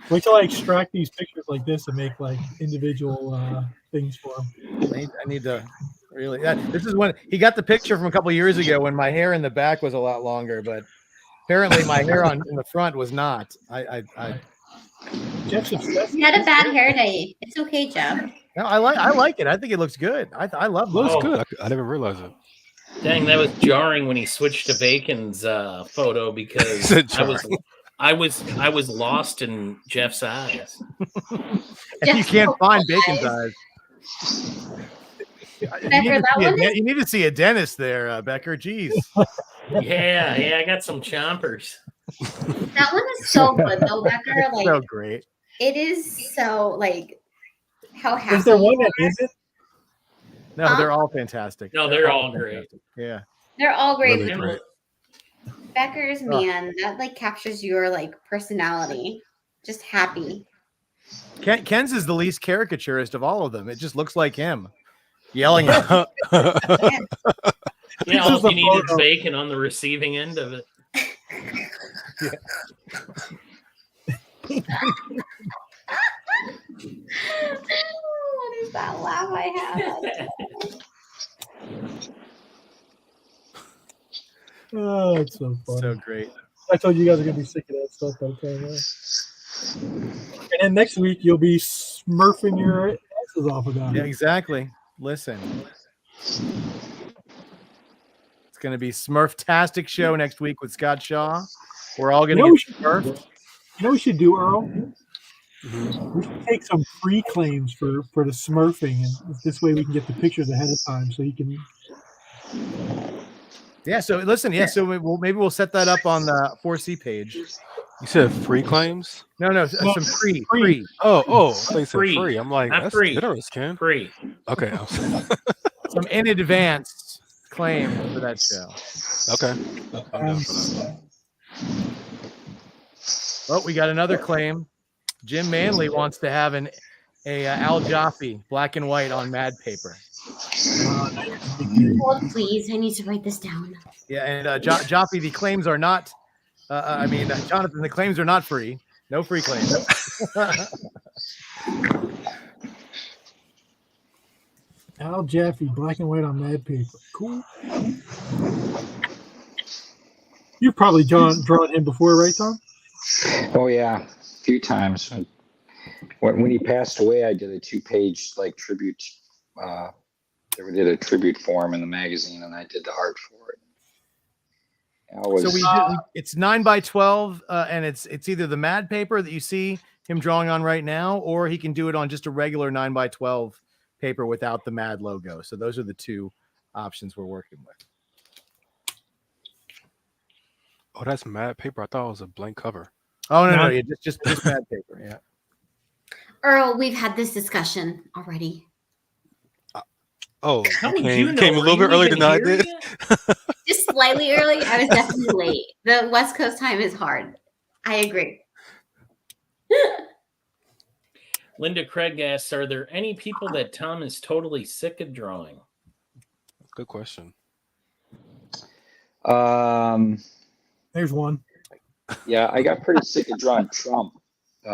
Wait till I extract these pictures like this and make like individual things for them. I need to really. This is when he got the picture from a couple years ago when my hair in the back was a lot longer, but apparently my hair in the front was not. Jeff's obsessed. You had a bad hair day. It's okay, Jeff. No, I like it. I think it looks good. I love it. It looks good. I never realized it. Dang, that was jarring when he switched to Bacon's photo because I was lost in Jeff's eyes. And you can't find Bacon's eyes. Becker, you need to see a dentist there, Becker. Jeez. Yeah, I got some chompers. That one is so good, though, Becker. Like, so great. It is so like how happy. Is there one that isn't? No, they're all fantastic. No, they're all great. Yeah, they're all great. Really great. Becker's man, that like captures your like personality. Just happy. Ken's is the least caricaturist of all of them. It just looks like him yelling at him. Yeah, all you need is Bacon on the receiving end of it. What is that laugh I have? Oh, it's so funny. So great. I told you guys are gonna be sick of that stuff by the time. And then next week you'll be smurfing your asses off about Yeah, it. exactly. Listen. It's going to be Smurftastic show next week with Scott Shaw. We're all going to get Smurfed. You know what we should do, Earl? We should take some free claims for the smurfing, and this way we can get the pictures ahead of time, so you can. Yeah. So listen. Yeah. So maybe we'll set that up on the 4C page. You said free claims? No, some free. Oh, they said Free. free. I'm like, Not that's free. generous, Ken. Free. Okay. Some in advance claim for that show. Okay. I'm down for that. Oh, we got another claim. Jim Manley wants to have a Al Jaffe black and white on Mad Paper. Oh, please, I need to write this down. Yeah, and Jaffe, the claims are not. Jonathan, the claims are not free. No free claims. Al Jaffe, black and white on Mad Paper. Cool. You've probably drawn him before, right, Tom? Oh yeah, a few times. When he passed away, I did a 2-page tribute. They did a tribute for him in the magazine, and I did the art for it. It's 9x12, and it's either the Mad Paper that you see him drawing on right now, or he can do it on just a regular 9x12 paper without the Mad logo. So those are the two options we're working with. Oh, that's Mad Paper. I thought it was a blank cover. Oh no, yeah, just Mad Paper. Yeah. Earl, we've had this discussion already. How did you know? Came a little bit earlier than I did. Just slightly early. I was definitely late. The West Coast time is hard. I agree. Linda Craig asks, are there any people that Tom is totally sick of drawing? Good question. There's one. Yeah, I got pretty sick of drawing Trump. We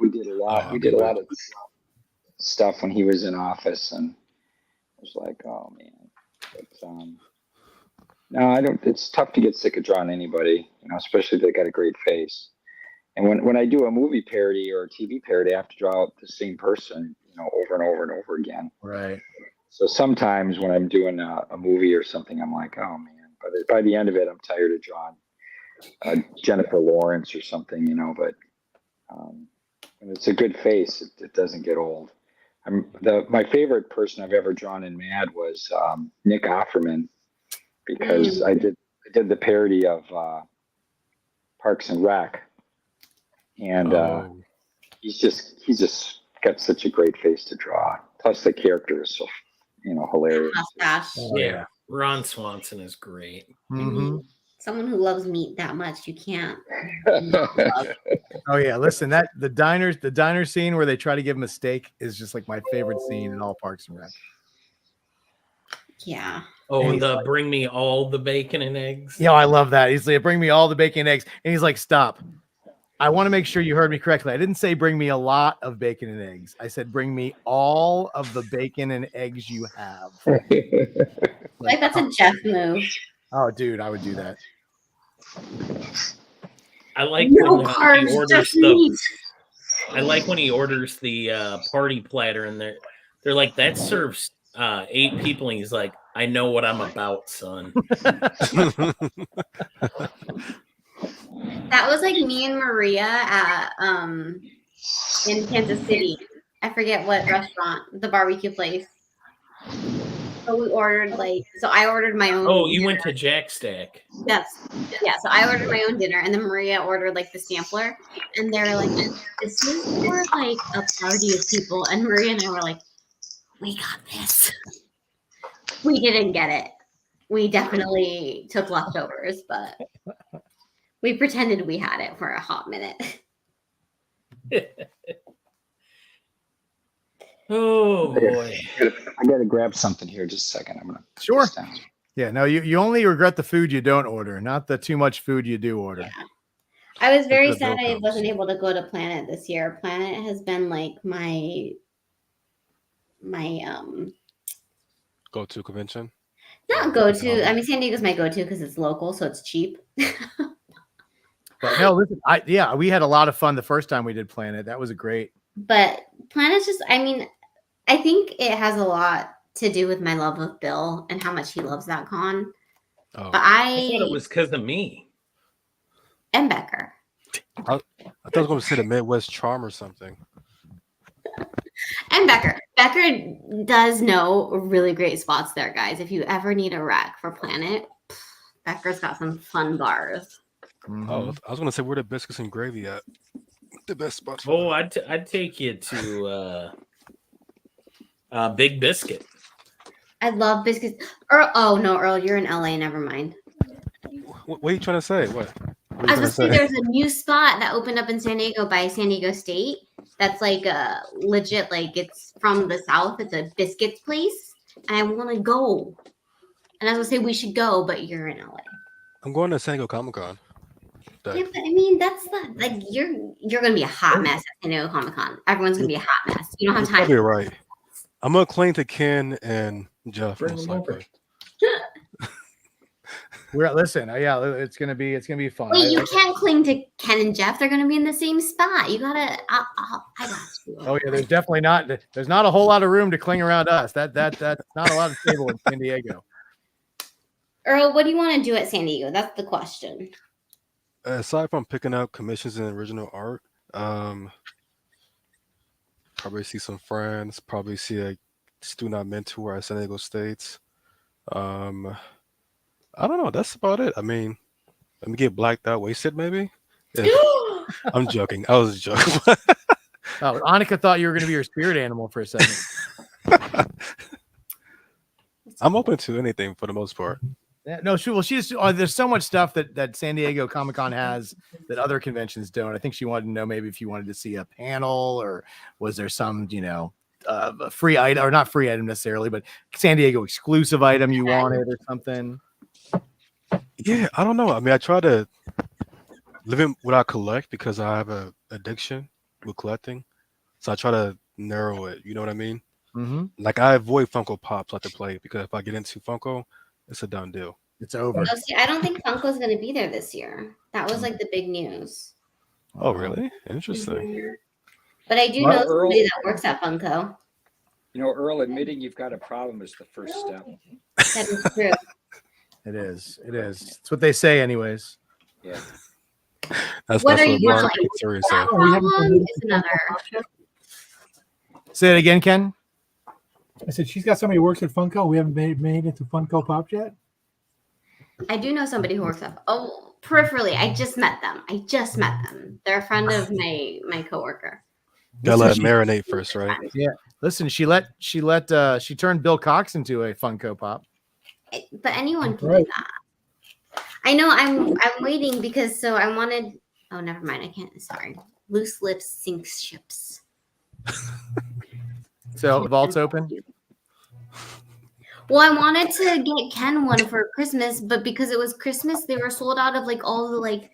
did a lot. We did a lot of stuff when he was in office, and I was like, oh man. But no, I don't. It's tough to get sick of drawing anybody, especially if they got a great face. And when I do a movie parody or a TV parody, I have to draw out the same person, over and over and over again. Right. So sometimes when I'm doing a movie or something, I'm like, oh man. But by the end of it, I'm tired of drawing Jennifer Lawrence or something, But when it's a good face, it doesn't get old. My favorite person I've ever drawn in Mad was Nick Offerman, because I did the parody of Parks and Rec, and he's just got such a great face to draw. Plus the character is so hilarious. Yeah, Ron Swanson is great. Mm-hmm. Someone who loves meat that much, you can't. Oh yeah, listen, the diner scene where they try to give him a steak is just like my favorite scene in all Parks and Rec. Yeah. Oh, bring me all the bacon and eggs. Yeah, I love that. He's like, bring me all the bacon and eggs, and he's like, stop. I want to make sure you heard me correctly. I didn't say bring me a lot of bacon and eggs. I said bring me all of the bacon and eggs you have. Like that's a Jeff move. Oh, dude, I would do that. I like No when carbs, he orders just meat. I like when he orders the party platter, and they're like, that serves 8 people, and he's like, I know what I'm about, son. That was like me and Maria at in Kansas City. I forget what restaurant, the barbecue place. So we ordered I ordered my own. Oh, you went to Jack Stack. Yes. Yeah. So I ordered my own dinner, and then Maria ordered the sampler, and they're like, "This is for a party of people." And Maria and I were like, "We got this." We didn't get it. We definitely took leftovers, but we pretended we had it for a hot minute. Oh boy! I gotta grab something here. Just a second. I'm gonna. Sure. Yeah. No, you only regret the food you don't order, not the too much food you do order. I was very Until the bill sad I comes. wasn't able to go to Planet this year. Planet has been like my Go-to convention. not go to. I mean, San Diego's my go to because it's local, so it's cheap. But no, listen, we had a lot of fun the first time we did Planet. That was a great. But Planet's just, I mean, I think it has a lot to do with my love of Bill and how much he loves that con. Oh. But I thought it was because of me. And Becker. I thought I was going to say the Midwest Charm or something. And Becker. Becker does know really great spots there, guys. If you ever need a rack for Planet, Becker's got some fun bars. Mm-hmm. Oh, I was going to say where the biscuits and gravy at. The best spots. Oh, I'd take you to Big Biscuit. I love biscuits. Earl, oh no, Earl, you're in LA. Never mind. What are you trying to say? What I was going to say there's a new spot that opened up in San Diego by San Diego State. That's like a legit, like it's from the South. It's a biscuits place, and I want to go. And I was going to say we should go, but you're in LA. I'm going to San Diego Comic-Con. Yeah, but I mean that's not like you're gonna be a hot mess at San Diego Comic Con. Everyone's gonna be a hot mess. You don't have time. You're right. I'm gonna cling to Ken and Jeff most likely. Listen, yeah, it's gonna be fun. Wait, you can't cling to Ken and Jeff. They're gonna be in the same spot. You gotta. I got you. Oh yeah, there's definitely not. There's not a whole lot of room to cling around us. That's not a lot of table in San Diego. Earl, what do you want to do at San Diego? That's the question. Aside from picking up commissions and original art, probably see some friends, probably see a student I mentor at San Diego State. I don't know. That's about it. I mean, let me get blacked out, wasted maybe. I'm joking. I was joking. Oh, Annika thought you were going to be your spirit animal for a second. I'm open to anything for the most part. Yeah, no, she's there's so much stuff that San Diego Comic-Con has that other conventions don't. I think she wanted to know maybe if you wanted to see a panel or was there some, a free item or not free item necessarily, but San Diego exclusive item you wanted or something. Yeah, I don't know. I mean, I try to live in what I collect because I have a addiction with collecting. So I try to narrow it. You know what I mean? Mm-hmm. Like I avoid Funko Pops like to play because if I get into Funko, it's a done deal. It's over. No, see, I don't think Funko's going to be there this year. That was like the big news. Oh, really? Interesting. Mm-hmm. But I do know somebody that works at Funko. Earl, admitting you've got a problem is the first step. That is true. It is. It's what they say, anyways. Yeah. That's What are you Mark like? Pizzeria That said. problem is another. Say it again, Ken. I said she's got somebody who works at Funko. We haven't made it to Funko Pop yet. I do know somebody who works at. Oh, peripherally, I just met them. They're a friend of my coworker. Gotta let it marinate first, right? Yeah. Listen, she turned Bill Cox into a Funko Pop. But anyone can do that. I know. I'm waiting because I wanted. Oh, never mind. I can't. Sorry. Loose lips sink ships. So the vault's open. Well, I wanted to get Ken one for Christmas, but because it was Christmas, they were sold out of like all the like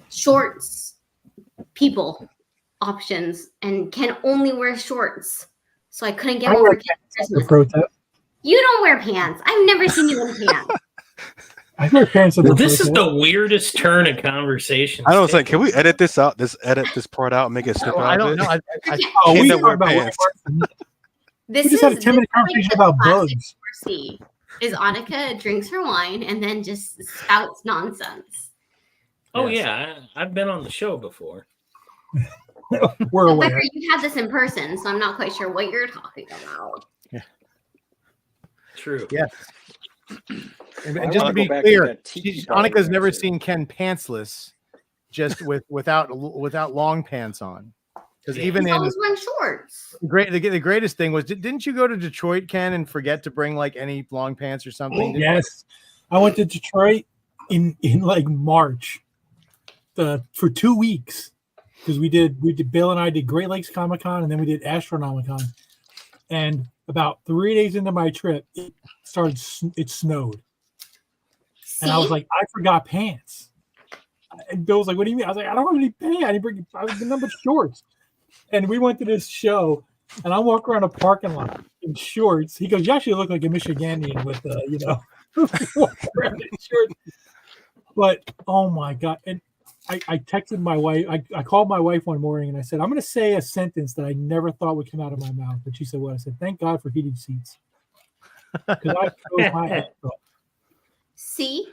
shorts people options, and Ken only wears shorts, so I couldn't get one for Ken for Christmas. You don't wear pants. I've never seen you in pants. I wear pants. This is the weirdest turn of conversation. I don't think. Can we edit this out? Edit this part out and make it snippet out. I don't know. We can't wear about pants. This we just had a 10-minute conversation about bugs. Is Annika drinks her wine and then just spouts nonsense. Oh yeah, I've been on the show before. We're aware. Becker, you had this in person, so I'm not quite sure what you're talking about. Yeah. True. Yes. And just to be clear, Annika's never seen Ken pantsless, just without long pants on. Because even I was wearing shorts. The greatest thing was, didn't you go to Detroit, Ken, and forget to bring like any long pants or something? Yes, I went to Detroit in like March, for 2 weeks because we did Bill and I did Great Lakes Comic Con and then we did Astronomicon, and about 3 days into my trip, it snowed, and I was like, I forgot pants. And Bill was like, "What do you mean?" I was like, "I don't have any pants. I didn't bring nothing but shorts." And we went to this show, and I walk around a parking lot in shorts. He goes, "You actually look like a Michiganian with walk around in shorts." But oh my god! And I texted my wife. I called my wife one morning and I said, "I'm going to say a sentence that I never thought would come out of my mouth." And she said, "What?" I said, "Thank God for heated seats." Because I froze my ass off. See?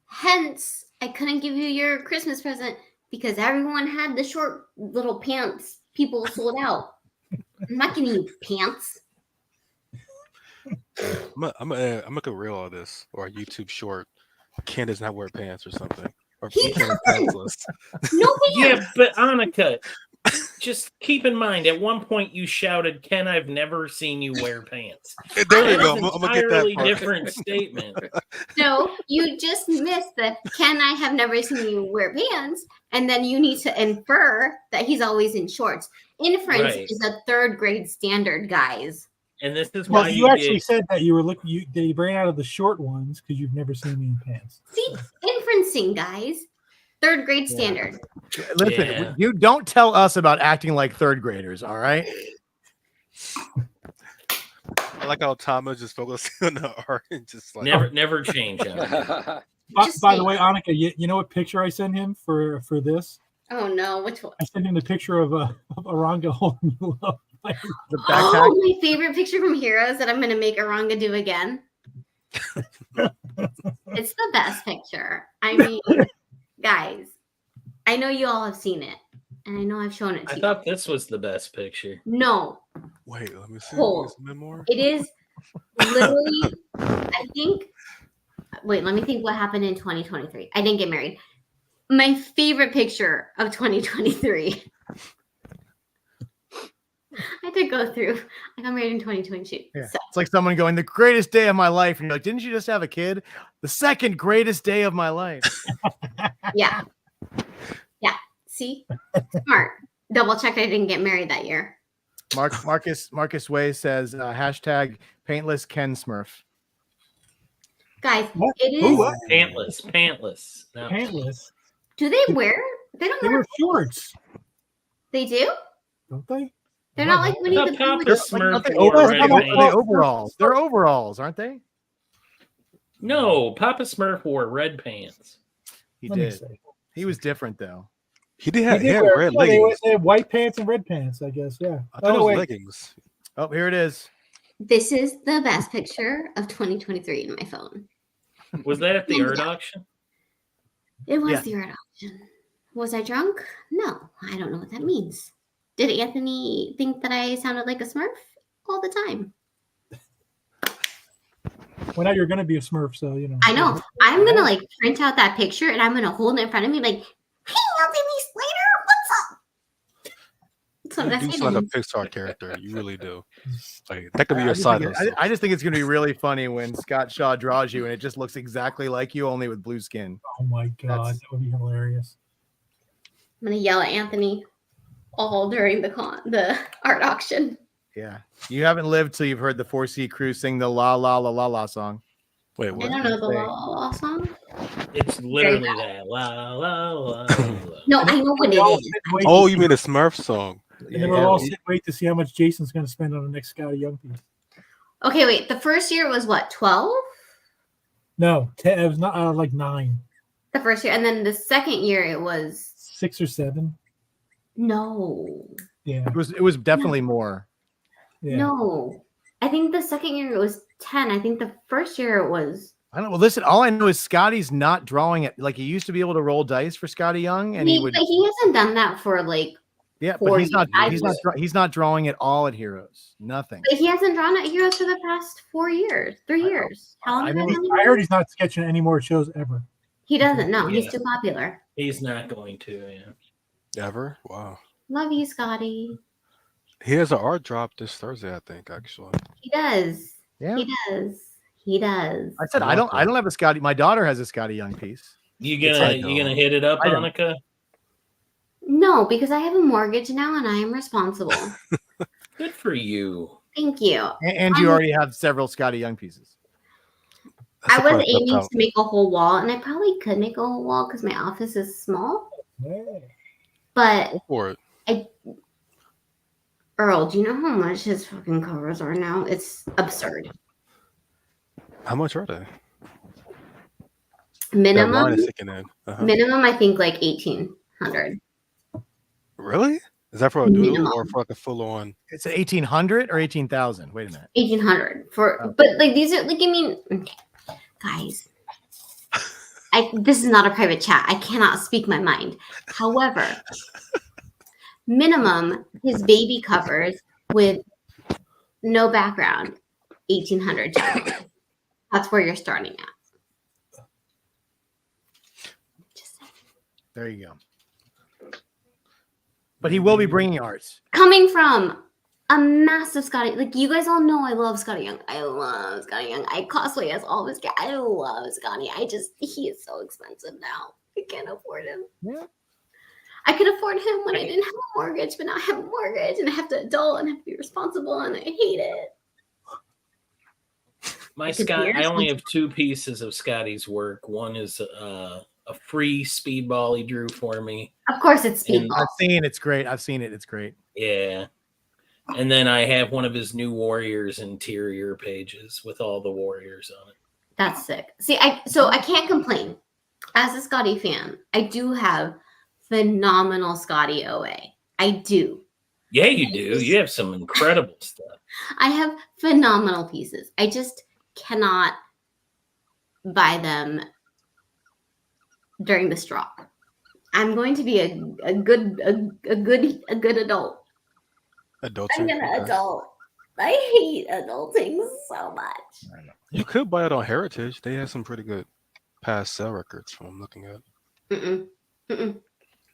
Hence, I couldn't give you your Christmas present because everyone had the short little pants people sold out. I'm not getting you pants. I'm gonna go real on this or a YouTube short. Ken does not wear pants or something. Or He Ken is doesn't. pantsless. No Yeah, pants. but Annika, just keep in mind, at one point you shouted, "Ken, I've never seen you wear pants." There we That go. is I'm an gonna get that entirely part. different statement. No, you just missed the "Can I have never seen you wear pants?" And then you need to infer that he's always in shorts. Inference Right. is a third grade standard, guys. And this is Well, why you actually get, said that you were looking. They ran out of the short ones because you've never seen me in pants. See, inferencing, guys. Third grade standard. Listen, Yeah. you don't tell us about acting like third graders, all right? I like how Thomas just focusing on the art and just like never change him. Just By the saying. way, Annika, you know what picture I sent him for this? Oh no, which one? I sent him the picture of Aranga holding you up. The backpack. Oh, my favorite picture from Heroes that I'm going to make Aranga do again. It's the best picture. I mean, guys, I know you all have seen it, and I know I've shown it to I you. thought this was the best picture. No, wait, let me see. Hold. Is there more? it is literally, I think, wait, let me think what happened in 2023. I didn't get married. My favorite picture of 2023. I did go through. I got married in 2022. Yeah. So, It's like someone going, "The greatest day of my life." And you're like, "Didn't you just have a kid?" The second greatest day of my life. yeah. Yeah. See? Smart. Double checked I didn't get married that year. Marcus Way says, hashtag paintless Ken Smurf. Guys, What? it is. Who, what? Pantless. No. Pantless. Do they wear? They don't They wear. were shorts, They do? don't they? They're not like Winnie the The Pooh. Papa with- Smurf Aren't they wore overalls? red Are they pants. overalls? They're overalls, aren't they? No, Papa Smurf wore red pants. He Let me did. see. He was different though. He did have, He he did had wear- red yeah, leggings. they had white pants and red pants, I guess. Yeah. I thought no, it was wait. leggings. Oh, here it is. This is the best picture of 2023 in my phone. Was that at the art auction? It was Yeah. the art auction. Was I drunk? No, I don't know what that means. Did Anthony think that I sounded like a Smurf? All the time. Well, now you're going to be a Smurf, so you know. I know. I'm gonna like print out that picture and I'm gonna hold it in front of me like, "Hey, Anthony Slater, what's up?" So You that's do what sound it like a means. Pixar character. You really do. Like that could be I your just side think hustle. I just think it's going to be really funny when Scott Shaw draws you and it just looks exactly like you, only with blue skin. Oh my God, That's- that would be hilarious. I'm gonna yell at Anthony all during the art auction. Yeah. You haven't lived till you've heard the 4C crew sing the La La La La La song. Wait, I what? don't know the La La La song. It's literally that. La la la la. No, I know what it They all is. sit and wait Oh, to you see- mean the Smurf song? And then we'll all sit and wait to see how much Jason's going to spend on the next Scotty Young piece. Okay, wait. The first year was what, 12? No, 10, it was not like 9, The first year, and then the second year it was 6 or 7. no, Yeah, It was definitely more. yeah. no. I think the second year it was 10. I think the first year it was. I don't know. Well, listen, all I know is Scotty's not drawing it. Like he used to be able to roll dice for Scotty Young, and he would. But he hasn't done that for like. Yeah, but 40 he's not. years. He's not drawing at all at Heroes. Nothing. But he hasn't drawn at Heroes for the past 4 years, 3 years. How long I has know. that been? I heard he's not sketching any more shows ever. He doesn't know. He's Yeah. too popular. He's not going to. Yeah. Ever? Wow. Love you, Scotty. He has an art drop this Thursday, I think. Actually, He does. Yeah. He does. He does. I said I don't have a Scotty. My daughter has a Scotty Young piece. You It's gonna like, you gonna hit it up, I don't- Annika? No, because I have a mortgage now and I am responsible. Good for you. Thank you. And you already have several Scotty Young pieces. I was probably left aiming out. to make a whole wall, and I probably could make a whole wall because my office is small. But Go for it. Earl, do you know how much his fucking covers are now? It's absurd. How much are they? That Minimum, line is sticking in. minimum, I think like 1,800. Really? Is that for a doodle Minimum. or for like a full on? It's 1,800 or 18,000. Wait a minute. 1,800 for, but like these are like, I mean, okay, guys, this is not a private chat. I cannot speak my mind. However, minimum his baby covers with no background, 1,800. That's where you're starting at. There you go. But he will be bringing arts. Coming from a massive Scotty, like you guys all know, I love Scotty Young. I love Scotty Young. I cosplay as all of his. I love Scotty. He is so expensive now. I can't afford him. Yeah. I could afford him when I didn't have a mortgage, but now I have a mortgage and I have to adult and have to be responsible, and I hate it. I only have 2 pieces of Scotty's work. One is a free speedball he drew for me. Of course, it's speedball. I've seen it's great. I've seen it. It's great. Yeah. And then I have one of his new Warriors interior pages with all the Warriors on it. That's sick. See, I can't complain. As a Scotty fan, I do have phenomenal Scotty OA. I do. Yeah, you do. You have some incredible stuff. I have phenomenal pieces. I just cannot buy them during this drop. I'm going to be a good adult. Adulting. I'm gonna adult. I hate adulting so much. You could buy it on Heritage. They have some pretty good past sale records from what I'm looking at.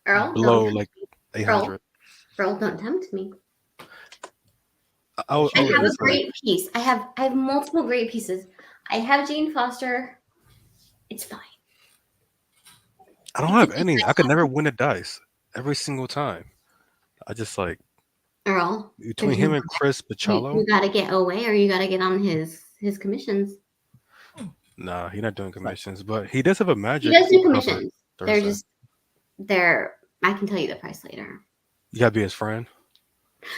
Earl, Below don't like tempt 800. Earl, don't tempt me. I I have a great piece. I have multiple great pieces. I have Jane Foster. It's fine. I don't have any. I could never win a dice every single time. I just like Earl, between him and Chris Pachalo. You gotta get away, or you gotta get on his commissions. Nah, he's not doing commissions, but he does have a magic. He does do cover commissions. Thursday. They're. I can tell you the price later. You gotta be his friend.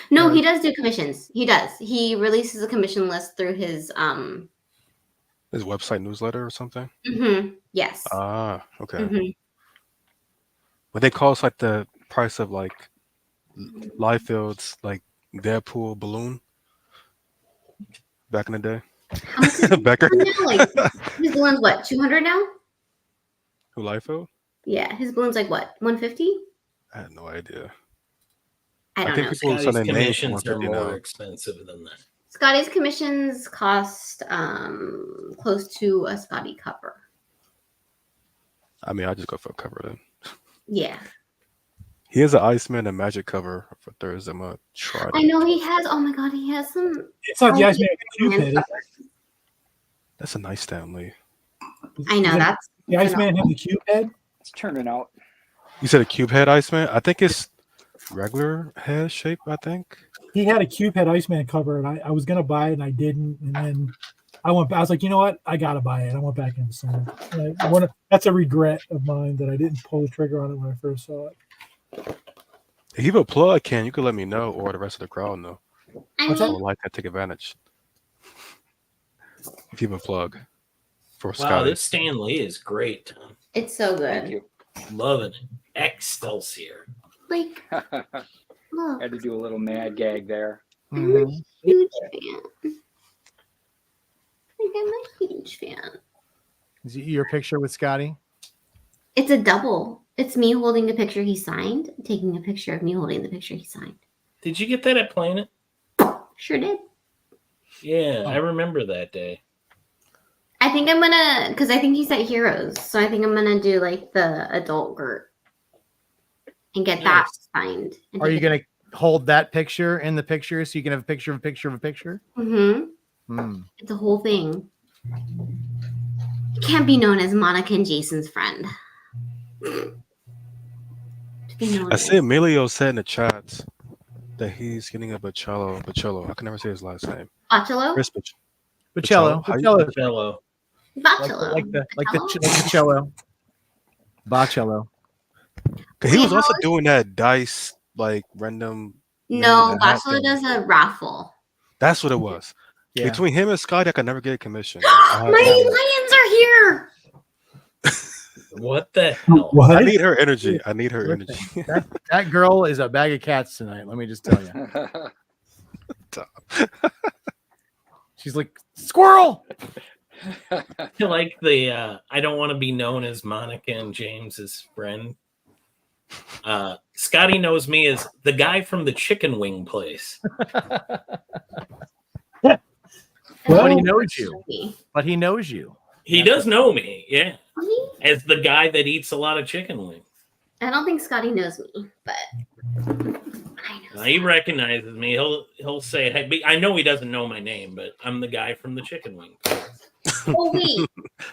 No, he does do commissions. He does. He releases a commission list through his website newsletter or something. Yes. Ah, okay. But they call us like the price of like Liefeld's like Deadpool balloon back in the day. Becker. Like, his balloon's what, 200 now? Who Liefeld? Yeah, his balloon's like what, 150? I had no idea. I don't think know. people Scotty's sign their names for commissions are 150 more now. expensive than that. Scotty's commissions cost close to a Scotty cover. I mean, I just go for a cover then. Yeah. He has an Iceman and Magic cover for Thursday. I'm gonna try. I know he has. Oh my god, he has some. It's not the Iceman Cupid. That's a nice Stanley. I know that's the Iceman have the cube head. It's turning out. You said a cube head Iceman? I think it's regular head shape. I think He had a cube head Iceman cover, and I was gonna buy it, and I didn't. And then I was like, you know what? I gotta buy it. I went back and saw it. That's a regret of mine that I didn't pull the trigger on it when I first saw it. if you have a plug, Ken, you could let me know or the rest of the crowd know. I I mean, would like to take advantage. If you have a plug for Wow, Scotty. this Stan Lee is great, Tom. it's so Thank good. you. Loving it. Excelsior. Like, look, Had to do a little mad gag there. I'm a huge fan. Like, I'm a huge fan. Is it your picture with Scotty? It's a double. It's me holding the picture he signed, taking a picture of me holding the picture he signed. Did you get that at Planet? Sure did. Yeah, I remember that day. I think I'm gonna, because I think he's at Heroes, so I think I'm gonna do like the adult Gert and get that signed. Are you going to hold that picture in the picture so you can have a picture of a picture of a picture? Mm-hmm. It's a whole thing. You can't be known as Monica and Jason's friend. I see Emilio said in the chat that he's getting a Bachello. I can never say his last name. Bachello? Chris Bocello. How you- Bocello. Fellow. Bachelor. like the cello. Bacello. He was also doing that dice like random. No, Bachelor does a raffle. That's what it was. Yeah. Between him and Scotty, I could never get a commission. My lions are here. What the hell? I need her energy. I need her energy. That girl is a bag of cats tonight. Let me just tell you. She's like squirrel. I like the I don't want to be known as Monica and James's friend. Scotty knows me as the guy from the chicken wing place. But he knows you. But he knows you. He does know me, yeah. As the guy that eats a lot of chicken wings. I don't think Scotty knows me, but I know. He recognizes me. He'll say, hey, I know he doesn't know my name, but I'm the guy from the chicken wing. Oh wait.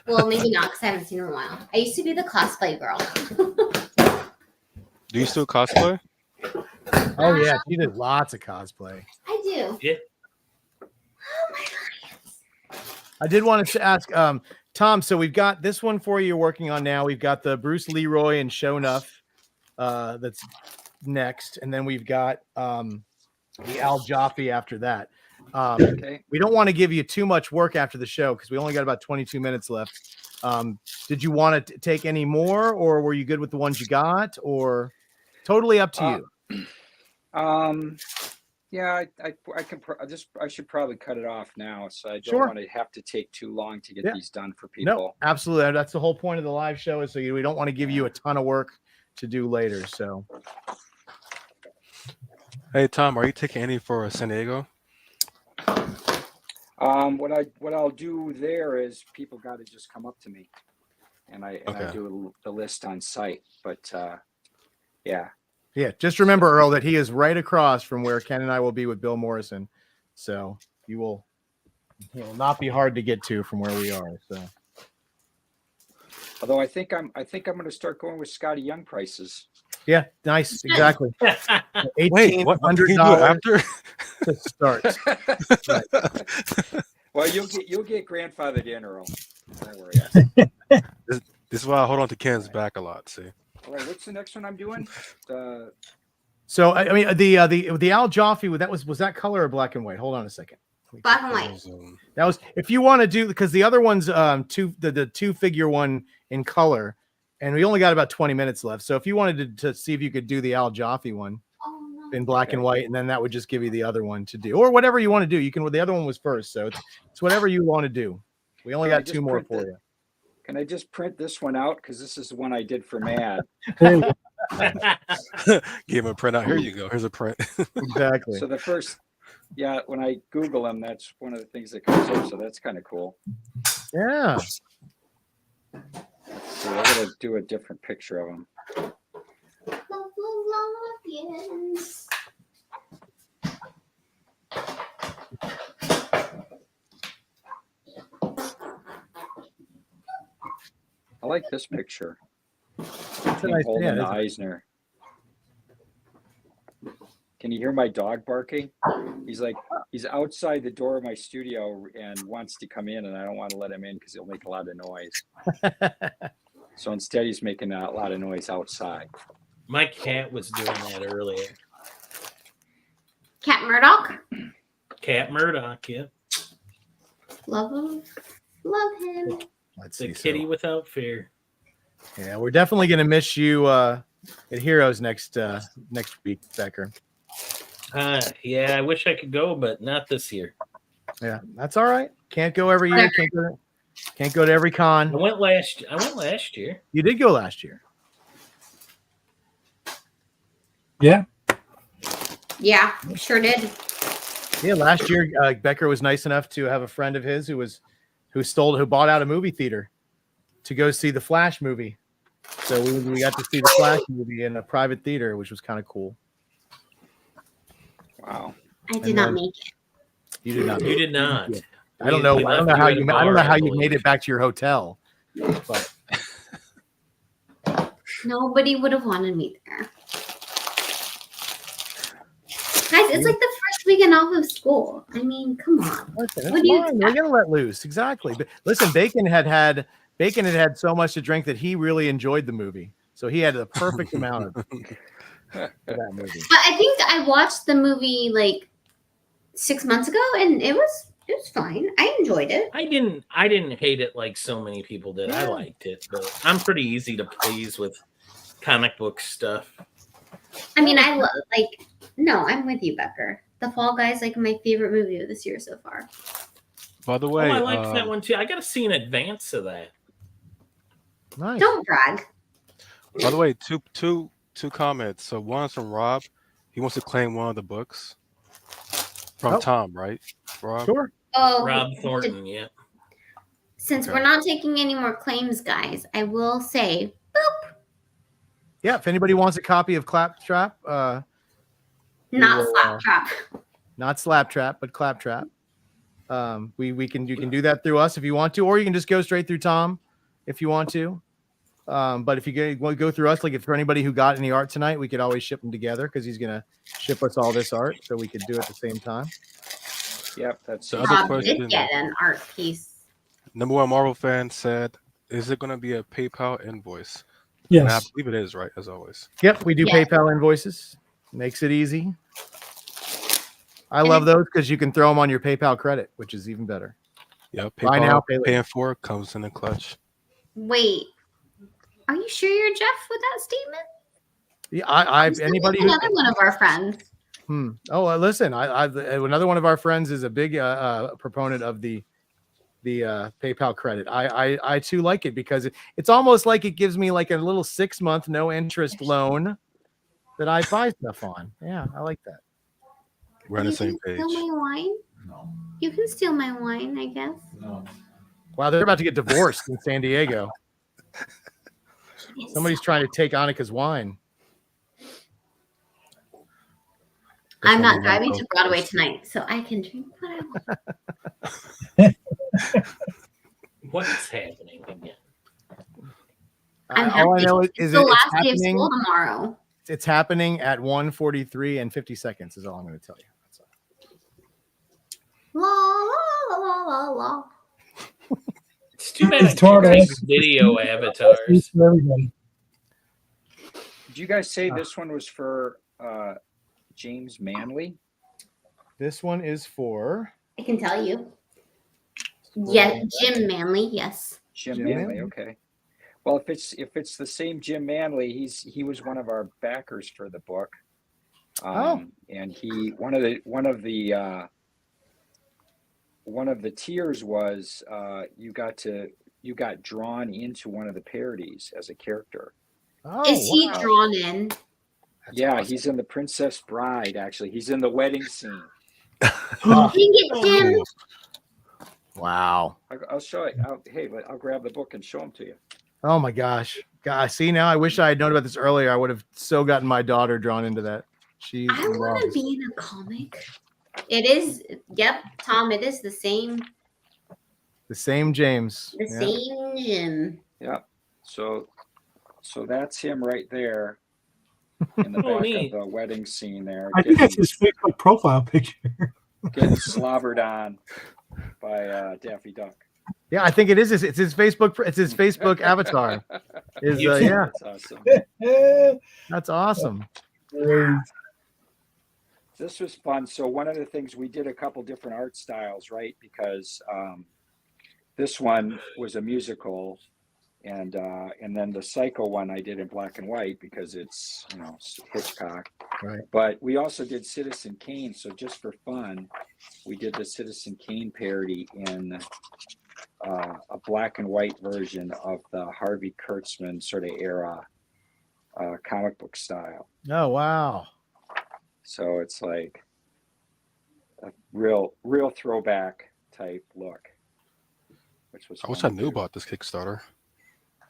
Well, maybe not because I haven't seen her in a while. I used to be the cosplay girl. Do you still cosplay? Oh yeah, she did lots of cosplay. I do. Yeah. Oh my God. I did want to ask Tom, so we've got this one for you you're working on now. We've got the Bruce Leroy and Shonuff that's next, and then we've got the Al Jaffe after that. Okay. We don't want to give you too much work after the show because we only got about 22 minutes left. Did you want to take any more, or were you good with the ones you got, or totally up to you? Yeah, I should probably cut it off now, so I don't Sure. want to have to take too long to get Yeah. these done for people. No, absolutely. That's the whole point of the live show, is so we don't want to give you a ton of work to do later. So, Hey Tom, are you taking any for San Diego? What I'll do there is people got to just come up to me, and I do the list on site. But yeah. yeah, just remember, Earl, that he is right across from where Ken and I will be with Bill Morrison. So he will not be hard to get to from where we are. So, Although I think I'm going to start going with Scotty Young prices. yeah, nice, exactly. Wait, what? Can you do it $1,800 after? to start. Well, you'll get grandfathered in, Earl. Don't worry. This is why I hold on to Ken's back a lot. See. All right, what's the next one I'm doing? So I mean the Al Jaffe, was that color or black and white? Hold on a second. Black and white. That was, if you want to do, because the other one's the two figure one in color, and we only got about 20 minutes left. So if you wanted to see if you could do the Al Jaffe one in black and white, and then that would just give you the other one to do, or whatever you want to do. You can. The other one was first, so it's whatever you want to do. We only got two more for you. Can I just print this one out? Because this is the one I did for Mad. Give him a print out. Here you go. Here's a print. Exactly. So the first, when I Google them, that's one of the things that comes up. So that's kind of cool. Yeah. So I'm going to do a different picture of them. Yes. I like this picture. That's a nice, Holding the yeah, Eisner. Can you hear my dog barking? He's outside the door of my studio and wants to come in, and I don't want to let him in because he'll make a lot of noise. So instead, he's making a lot of noise outside. My cat was doing that earlier. Cat Murdoch. Cat Murdoch, yeah. Love him. Love him. Let's The see. kitty without fear. Yeah, we're definitely gonna miss you at Heroes next week, Becker. Yeah, I wish I could go, but not this year. Yeah, that's all right. Can't go every year. Can't go to every con. I went last year. You did go last year. Yeah. Yeah, sure did. Yeah, last year Becker was nice enough to have a friend of his who bought out a movie theater to go see the Flash movie. So we got to see the Flash movie in a private theater, which was kind of cool. Wow. I did not make it. You did not. You did not. I don't know. I don't know how you made it back to your hotel. But Nobody would have wanted me there. Guys, it's like the first last weekend off of school. I mean, come on. Listen, What it's do you fine. We're gonna let loose. Exactly. But listen, Bacon had had so much to drink that he really enjoyed the movie. So he had the perfect amount of that movie. But I think I watched the movie like 6 months ago, and it was fine. I enjoyed it. I didn't hate it like so many people did. I liked it, but I'm pretty easy to please with comic book stuff. I mean, I love no, I'm with you, Becker. The Fall Guys like my favorite movie of this year so far. By the way, I liked that one too. I got to see an advance of that. Nice. Don't brag. By the way, two comments. So one's from Rob. He wants to claim one of the books from Tom, right? Rob? Sure. Oh, Rob Thornton, yeah. Since we're not taking any more claims, guys, I will say, boop. Yeah, if anybody wants a copy of Claptrap, Not Slaptrap. not Slaptrap, but Claptrap. You can do that through us if you want to, or you can just go straight through Tom if you want to. But if you go through us, like if for anybody who got any art tonight, we could always ship them together because he's gonna ship us all this art, so we could do it at the same time. Yep, that's The other Rob question. did get an art piece. Number one Marvel fan said, "Is it going to be a PayPal invoice?" And I Yes. believe it is, right? As always. Yep, we do Yeah. PayPal invoices. Makes it easy. I love those because you can throw them on your PayPal credit, which is even better. Yep. Buy PayPal now, pay later. paying for it comes in a clutch. Wait, are you sure you're Jeff with that statement? Yeah, This is anybody who, another one of our friends. listen, another one of our friends is a big proponent of the PayPal credit. I too like it because it's almost like it gives me like a little 6-month no interest loan that I buy stuff on. Yeah, I like that. We're on the You same can page. steal my wine? No. You can steal my wine, I guess. No. Wow, they're about to get divorced in San Diego. Somebody's trying to take Annika's wine. I'm That's not only driving one to vote. Broadway tonight, so I can drink what I want. What's happening again? I'm All I happy. know It's is the it's last day of happening. school tomorrow. It's happening at 1:43 and 50 seconds is all I'm going to tell you. That's all. La la la la la. It's too bad I It's tomorrow can't night. take video avatars. For everybody. Did you guys say this one was for James Manley? This one is for I can tell you. Yeah, Jim Manley. Yes. Jim Jim Manley. Manley. Okay. Well, if it's the same Jim Manley, he was one of our backers for the book. And he one of the tiers was you got drawn into one of the parodies as a character. Is he wow. drawn in? That's Yeah, awesome. he's in The Princess Bride. Actually, he's in the wedding scene. Dang it, Jim. Wow. I'll show it. I'll grab the book and show them to you. Oh my gosh. Gosh, see now I wish I had known about this earlier. I would have so gotten my daughter drawn into that. She I want to loves be in a comic. It is. Yep, Tom. It is the same. the same James. The Yeah. same Jim. Yeah. So that's him right there in the Oh, back neat. of the wedding scene there, I think that's his Facebook profile picture. getting slobbered on by Daffy Duck. Yeah, I think it is. It's his Facebook. It's his Facebook avatar. Yeah, That's awesome. that's awesome. This was fun. So one of the things we did a couple different art styles, right? Because this one was a musical, and then the Psycho one I did in black and white because it's Hitchcock. Right. But we also did Citizen Kane. So just for fun, we did the Citizen Kane parody in a black and white version of the Harvey Kurtzman sort of era comic book style. Oh wow. So it's like a real throwback type look, which was I wish I fun to knew do. about this Kickstarter.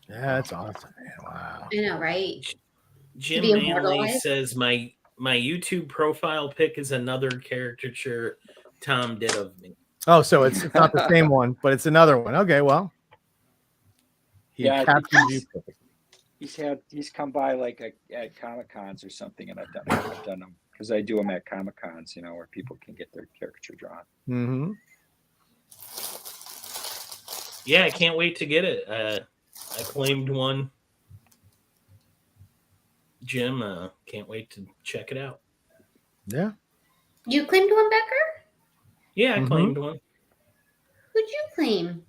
Yeah, that's awesome, man. Wow. I know, right? Jim be Manley immortalized? says my YouTube profile pic is another caricature Tom did of me. Oh, so it's not the same one, but it's another one. Okay, well. He Yeah, I think captured you perfectly. he's come by like at Comic Cons or something, and I've done them because I do them at Comic Cons, where people can get their caricature drawn. Mm-hmm. Yeah, I can't wait to get it. I claimed one. Jim, can't wait to check it out. Yeah. You claimed one, Becker? Yeah, I claimed one. Who'd you claim?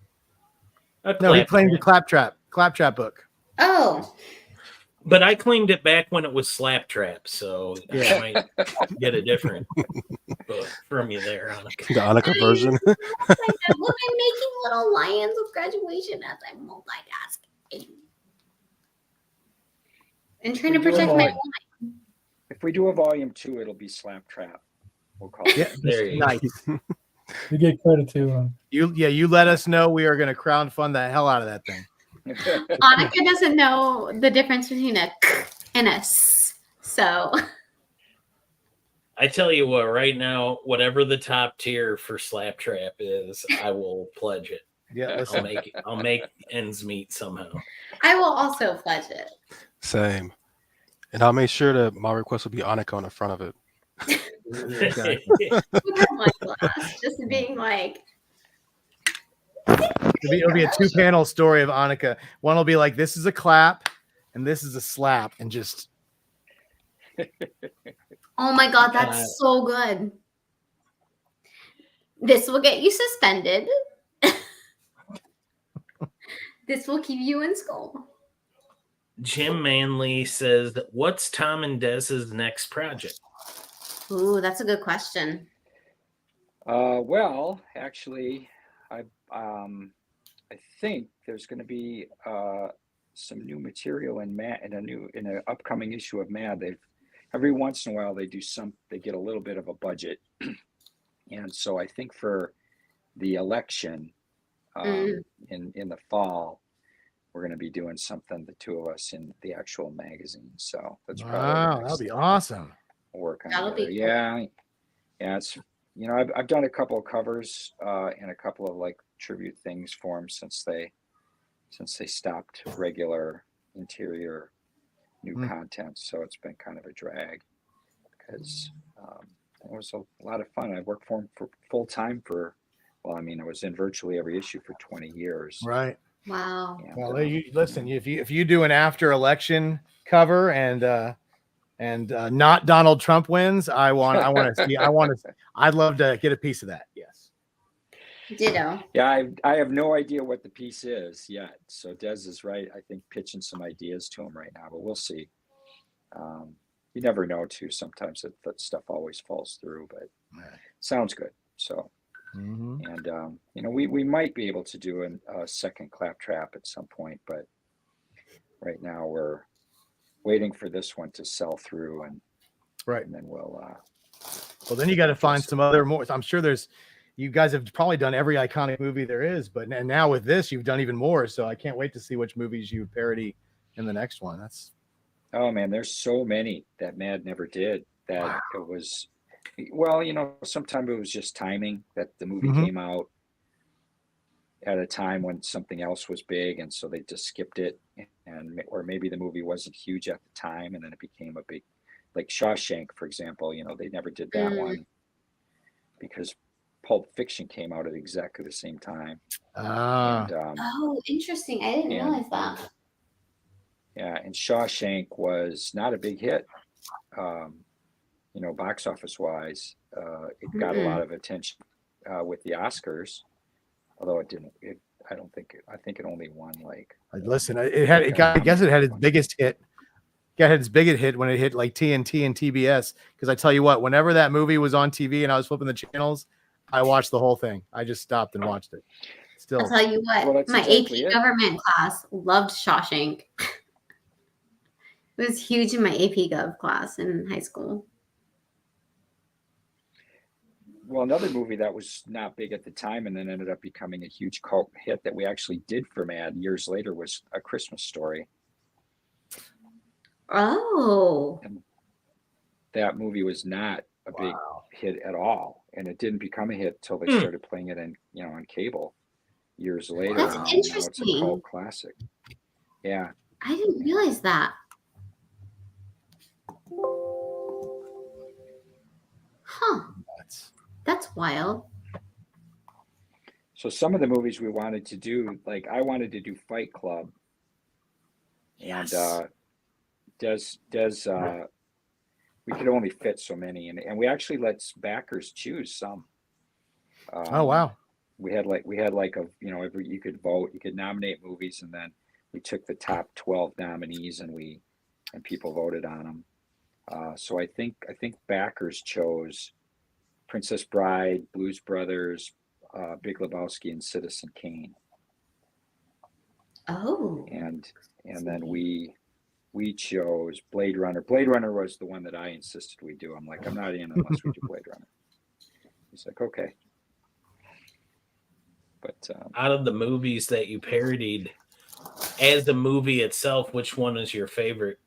No, he claimed the Claptrap book. Oh. But I claimed it back when it was Slaptrap, so I might get a different book from you there, Annika. The Annika version. Look, I'm making little lions with graduation as I'm multitasking. And trying to protect my life. If we do a volume 2, it'll be Slaptrap. We'll call it. Yeah, there you nice. You get credit too. You let us know. We are going to crowdfund the hell out of that thing. Annika doesn't know the difference between a k and a s. So I tell you what, right now, whatever the top tier for Slaptrap is, I will pledge it. Yeah, I'll make ends meet somehow. I will also pledge it. Same. And I'll make sure that my request will be Annika on the front of it. Just being like, it'll be a 2-panel story of Annika. One will be like, this is a clap and this is a slap, and just oh my god, that's so good. This will get you suspended. This will keep you in school. Jim Manley says, what's Tom and Dez's next project? Ooh, that's a good question. Well, actually, I think there's going to be some new material in an upcoming issue of Mad. Every once in a while they get a little bit of a budget, and so I think for the election in the fall, we're going to be doing something, the two of us, in the actual magazine. So that's probably that'll be awesome. Work on that'll be cool. Yeah. It's I've done a couple of covers and a couple of like tribute things for them since they stopped regular interior new content. So it's been kind of a drag because it was a lot of fun. I worked for them for full time I was in virtually every issue for 20 years. Wow. Right. And, well, listen, if you do an after election cover and not Donald Trump wins, I'd love to get a piece of that. Yes. Ditto. Yeah, I have no idea what the piece is yet. So Des is right. I think pitching some ideas to him right now, but we'll see. You never know too. Sometimes that stuff always falls through, but sounds good. So, and we might be able to do a second Claptrap at some point, but right now we're waiting for this one to sell through, and then we'll. Well, then you got to find some other more. I'm sure you guys have probably done every iconic movie there is, but now with this, you've done even more. So I can't wait to see which movies you parody in the next one. Oh man, there's so many that Mad never did that it was. Well, sometimes it was just timing that the movie came out at a time when something else was big, and so they just skipped it, or maybe the movie wasn't huge at the time, and then it became a big, like Shawshank, for example. They never did that one because Pulp Fiction came out at exactly the same time. Oh, interesting. I didn't realize that. Yeah, and Shawshank was not a big hit, box office wise. It got a lot of attention with the Oscars, although it didn't. I think it only won like. Listen, I guess it had its biggest hit. It had its biggest hit when it hit like TNT and TBS. Because I tell you what, whenever that movie was on TV and I was flipping the channels, I watched the whole thing. I just stopped and watched it. Still, I'll tell you what, my AP government class loved Shawshank. It was huge in my AP Gov class in high school. Well, another movie that was not big at the time and then ended up becoming a huge cult hit that we actually did for Mad years later was A Christmas Story. Oh. And that movie was not a big hit at all, and it didn't become a hit till they started playing it on cable years later. That's interesting. Now it's a cult classic. Yeah. I didn't realize that. Huh. That's wild. So some of the movies we wanted to do, like I wanted to do Fight Club, and we could only fit so many, and we actually let backers choose some. Oh wow. We had like a, you know, every, you could vote, you could nominate movies, and then we took the top 12 nominees and people voted on them. So I think backers chose Princess Bride, Blues Brothers, Big Lebowski, and Citizen Kane. Oh. And then we chose Blade Runner. Blade Runner was the one that I insisted we do. I'm like, I'm not in unless we do Blade Runner. He's like, okay. But out of the movies that you parodied as the movie itself, which one is your favorite?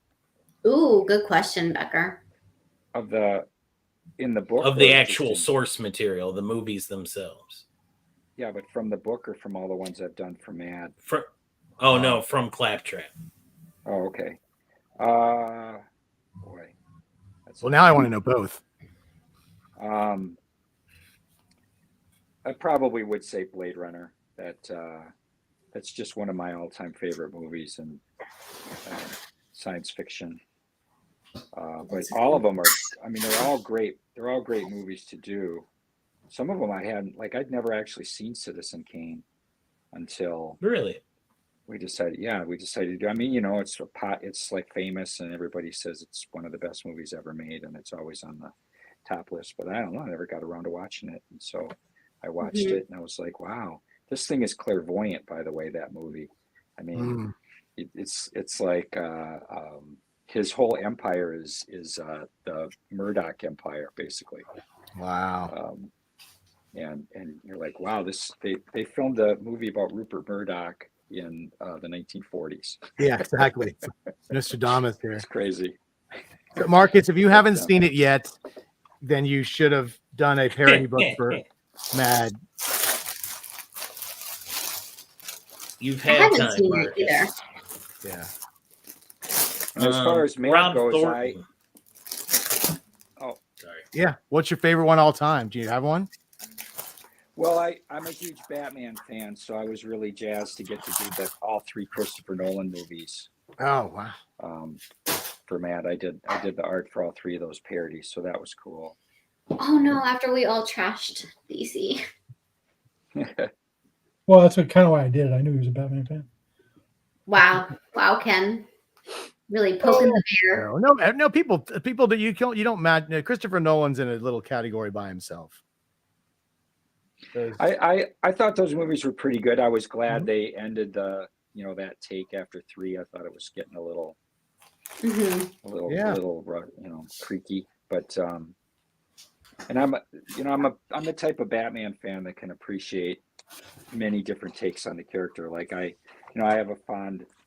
Ooh, good question, Becker. In the book, of the actual source material, the movies themselves. Yeah, but from the book or from all the ones I've done for Mad? No, from Claptrap. Oh, okay. Boy. Well, now I want to know both. I probably would say Blade Runner. That's just one of my all-time favorite movies in science fiction. But all of them are, I mean, they're all great. They're all great movies to do. Some of them I hadn't, like, I'd never actually seen Citizen Kane until we decided to do. I mean, you know, it's like famous, and everybody says it's one of the best movies ever made, and it's always on the top list. But I don't know, I never got around to watching it, and so I watched it, and I was like, wow, this thing is clairvoyant. By the way, that movie. I mean, it's like his whole empire is the Murdoch empire, basically. Wow. And you're like, wow, they filmed a movie about Rupert Murdoch in the 1940s. Yeah, exactly. Nostradamus here. It's crazy. So Marcus, if you haven't seen it yet, then you should have done a parody book for Mad. You've I had haven't time, seen Marcus. it either. Yeah. As far as Mad Rob goes, Thornton. Sorry. Yeah. What's your favorite one all time? Do you have one? Well, I'm a huge Batman fan, so I was really jazzed to get to do all three Christopher Nolan movies. Oh wow. For Mad, I did the art for all three of those parodies, so that was cool. Oh no! After we all trashed DC. Well, that's kind of why I did it. I knew he was a Batman fan. Wow, Ken, really poking the bear. No. People that you don't mad. Christopher Nolan's in a little category by himself. I thought those movies were pretty good. I was glad they ended that take after 3. I thought it was getting a little creaky. But and I'm the type of Batman fan that can appreciate many different takes on the character. Like I have a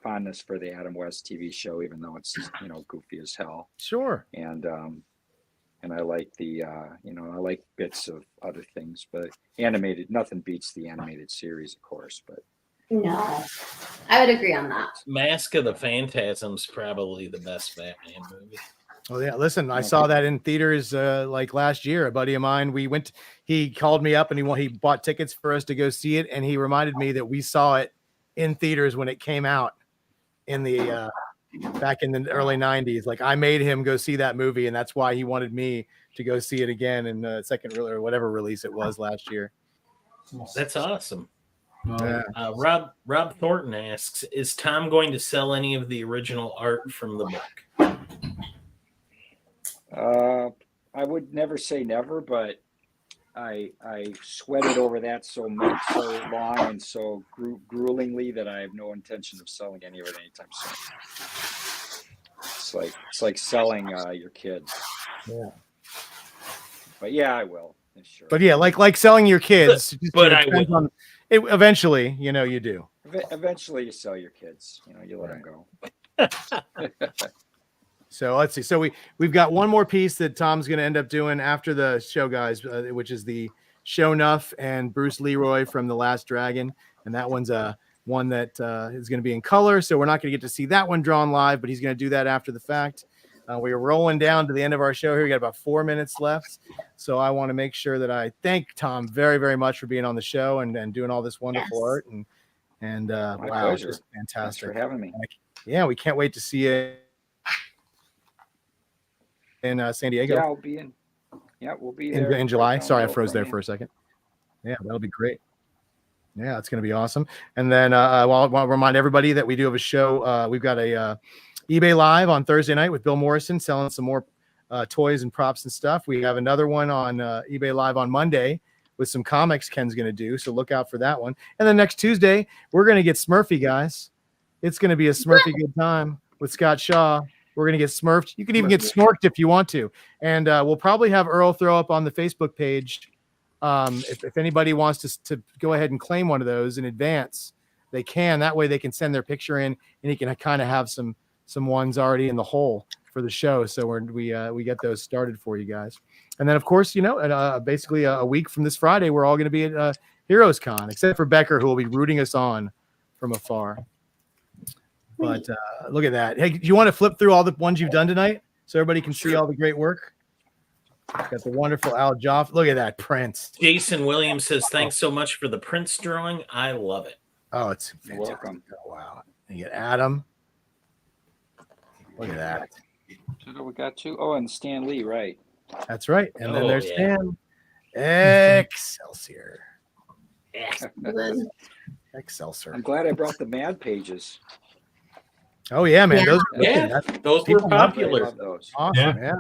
fondness for the Adam West TV show, even though it's goofy as hell. Sure. And I like I like bits of other things, but animated, nothing beats the animated series, of course. But no, I would agree on that. Mask of the Phantasm's probably the best Batman movie. Oh yeah, listen, I saw that in theaters like last year. A buddy of mine, he called me up and he bought tickets for us to go see it, and he reminded me that we saw it in theaters when it came out in the back in the early 90s. Like I made him go see that movie, and that's why he wanted me to go see it again in the second or whatever release it was last year. That's awesome. Yeah. Rob Thornton asks, is Tom going to sell any of the original art from the book? I would never say never, but I sweated over that so long and so gruelingly that I have no intention of selling any of it anytime soon. It's like selling your kids. Yeah. But yeah, I will. Sure. But yeah, like selling your kids. But I will. Eventually, you do. Eventually, you sell your kids. You let them go. So let's see. So we've got one more piece that Tom's going to end up doing after the show, guys, which is the Show Nuff and Bruce Leroy from The Last Dragon, and that one's a one that is going to be in color. So we're not going to get to see that one drawn live, but he's going to do that after the fact. We are rolling down to the end of our show here. We got about 4 minutes left. So I want to make sure that I thank Tom very, very much for being on the show and doing all this wonderful art. And wow, pleasure. just fantastic. Thanks for having me. Yeah, we can't wait to see you in San Diego. Yeah, I'll be in. Yeah, we'll be there in July. right Sorry, I down froze there the road for a second. Yeah, that'll be great. Yeah, it's going to be awesome. And then I'll remind everybody that we do have a show. We've got a eBay Live on Thursday night with Bill Morrison selling some more toys and props and stuff. We have another one on eBay Live on Monday with some comics Ken's going to do. So look out for that one. And then next Tuesday, we're going to get Smurfy, guys. It's going to be a Smurfy good time with Scott Shaw. We're going to get smurfed. You can even get snorked if you want to. And we'll probably have Earl throw up on the Facebook page. If anybody wants to go ahead and claim one of those in advance, they can. That way they can send their picture in and you can kind of have some ones already in the hole for the show. So we get those started for you guys. And then, of course, basically a week from this Friday, we're all going to be at Heroes Con, except for Becker, who will be rooting us on from afar. But look at that. Hey, do you want to flip through all the ones you've done tonight so everybody can see all the great work? Got the wonderful Al Joff. Look at that, Prince. Jason Williams says, thanks so much for the Prince drawing. I love it. Oh, it's fantastic. Welcome. Oh, wow. And you get Adam. Look at that. So we got two. Oh, and Stan Lee, right? That's right. And then there's Stan. Excelsior. Excelsior. I'm glad I brought the Mad pages. Oh yeah, man. Those were popular. Those. Awesome. Yeah.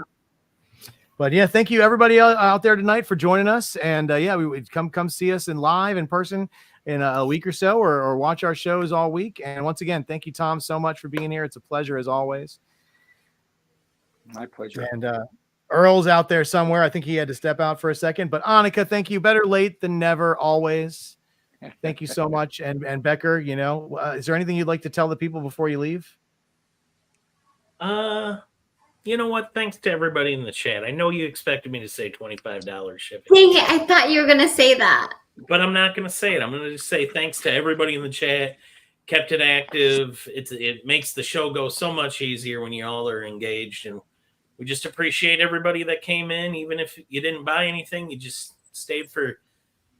But yeah, thank you everybody out there tonight for joining us. And we would come see us in live in person in a week or so, or watch our shows all week. And once again, thank you, Tom, so much for being here. It's a pleasure as always. My pleasure. And Earl's out there somewhere. I think he had to step out for a second. But Annika, thank you. Better late than never, always. Thank you so much. And Becker, is there anything you'd like to tell the people before you leave? You know what? Thanks to everybody in the chat. I know you expected me to say $25 shipping. Dang it, I thought you were going to say that. But I'm not going to say it. I'm going to just say thanks to everybody in the chat. Kept it active. It makes the show go so much easier when you all are engaged. And we just appreciate everybody that came in. Even if you didn't buy anything, you just stayed for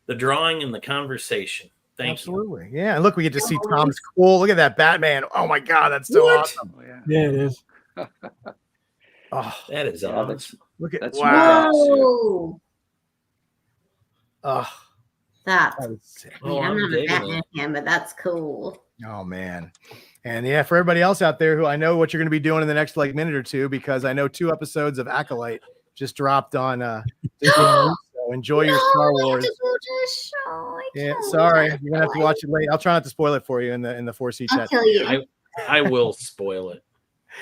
the drawing and the conversation. Thank you. Absolutely. Yeah. And look, we get to see Tom's cool. Look at that Batman. Oh my God. That's so awesome. Oh, yeah. Yeah, it is. Oh, that is awesome. Look at That's wow. Whoa. Oh, That's, that was sick. I mean, Oh, I'm I'm not a digging Batman fan, but that's cool. Oh man. And yeah, for everybody else out there who I know what you're going to be doing in the next minute or two, because I know 2 episodes of Acolyte just dropped on Disney+. So enjoy your Star Wars. Yeah, sorry, you're gonna have to watch it late. I'll try not to spoil it for you in the 4C I'll chat. kill you. I will spoil it.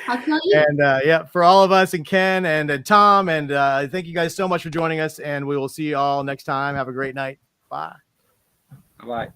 I'll kill you. And for all of us and Ken and Tom, and thank you guys so much for joining us, and we will see you all next time. Have a great night. Bye. Bye.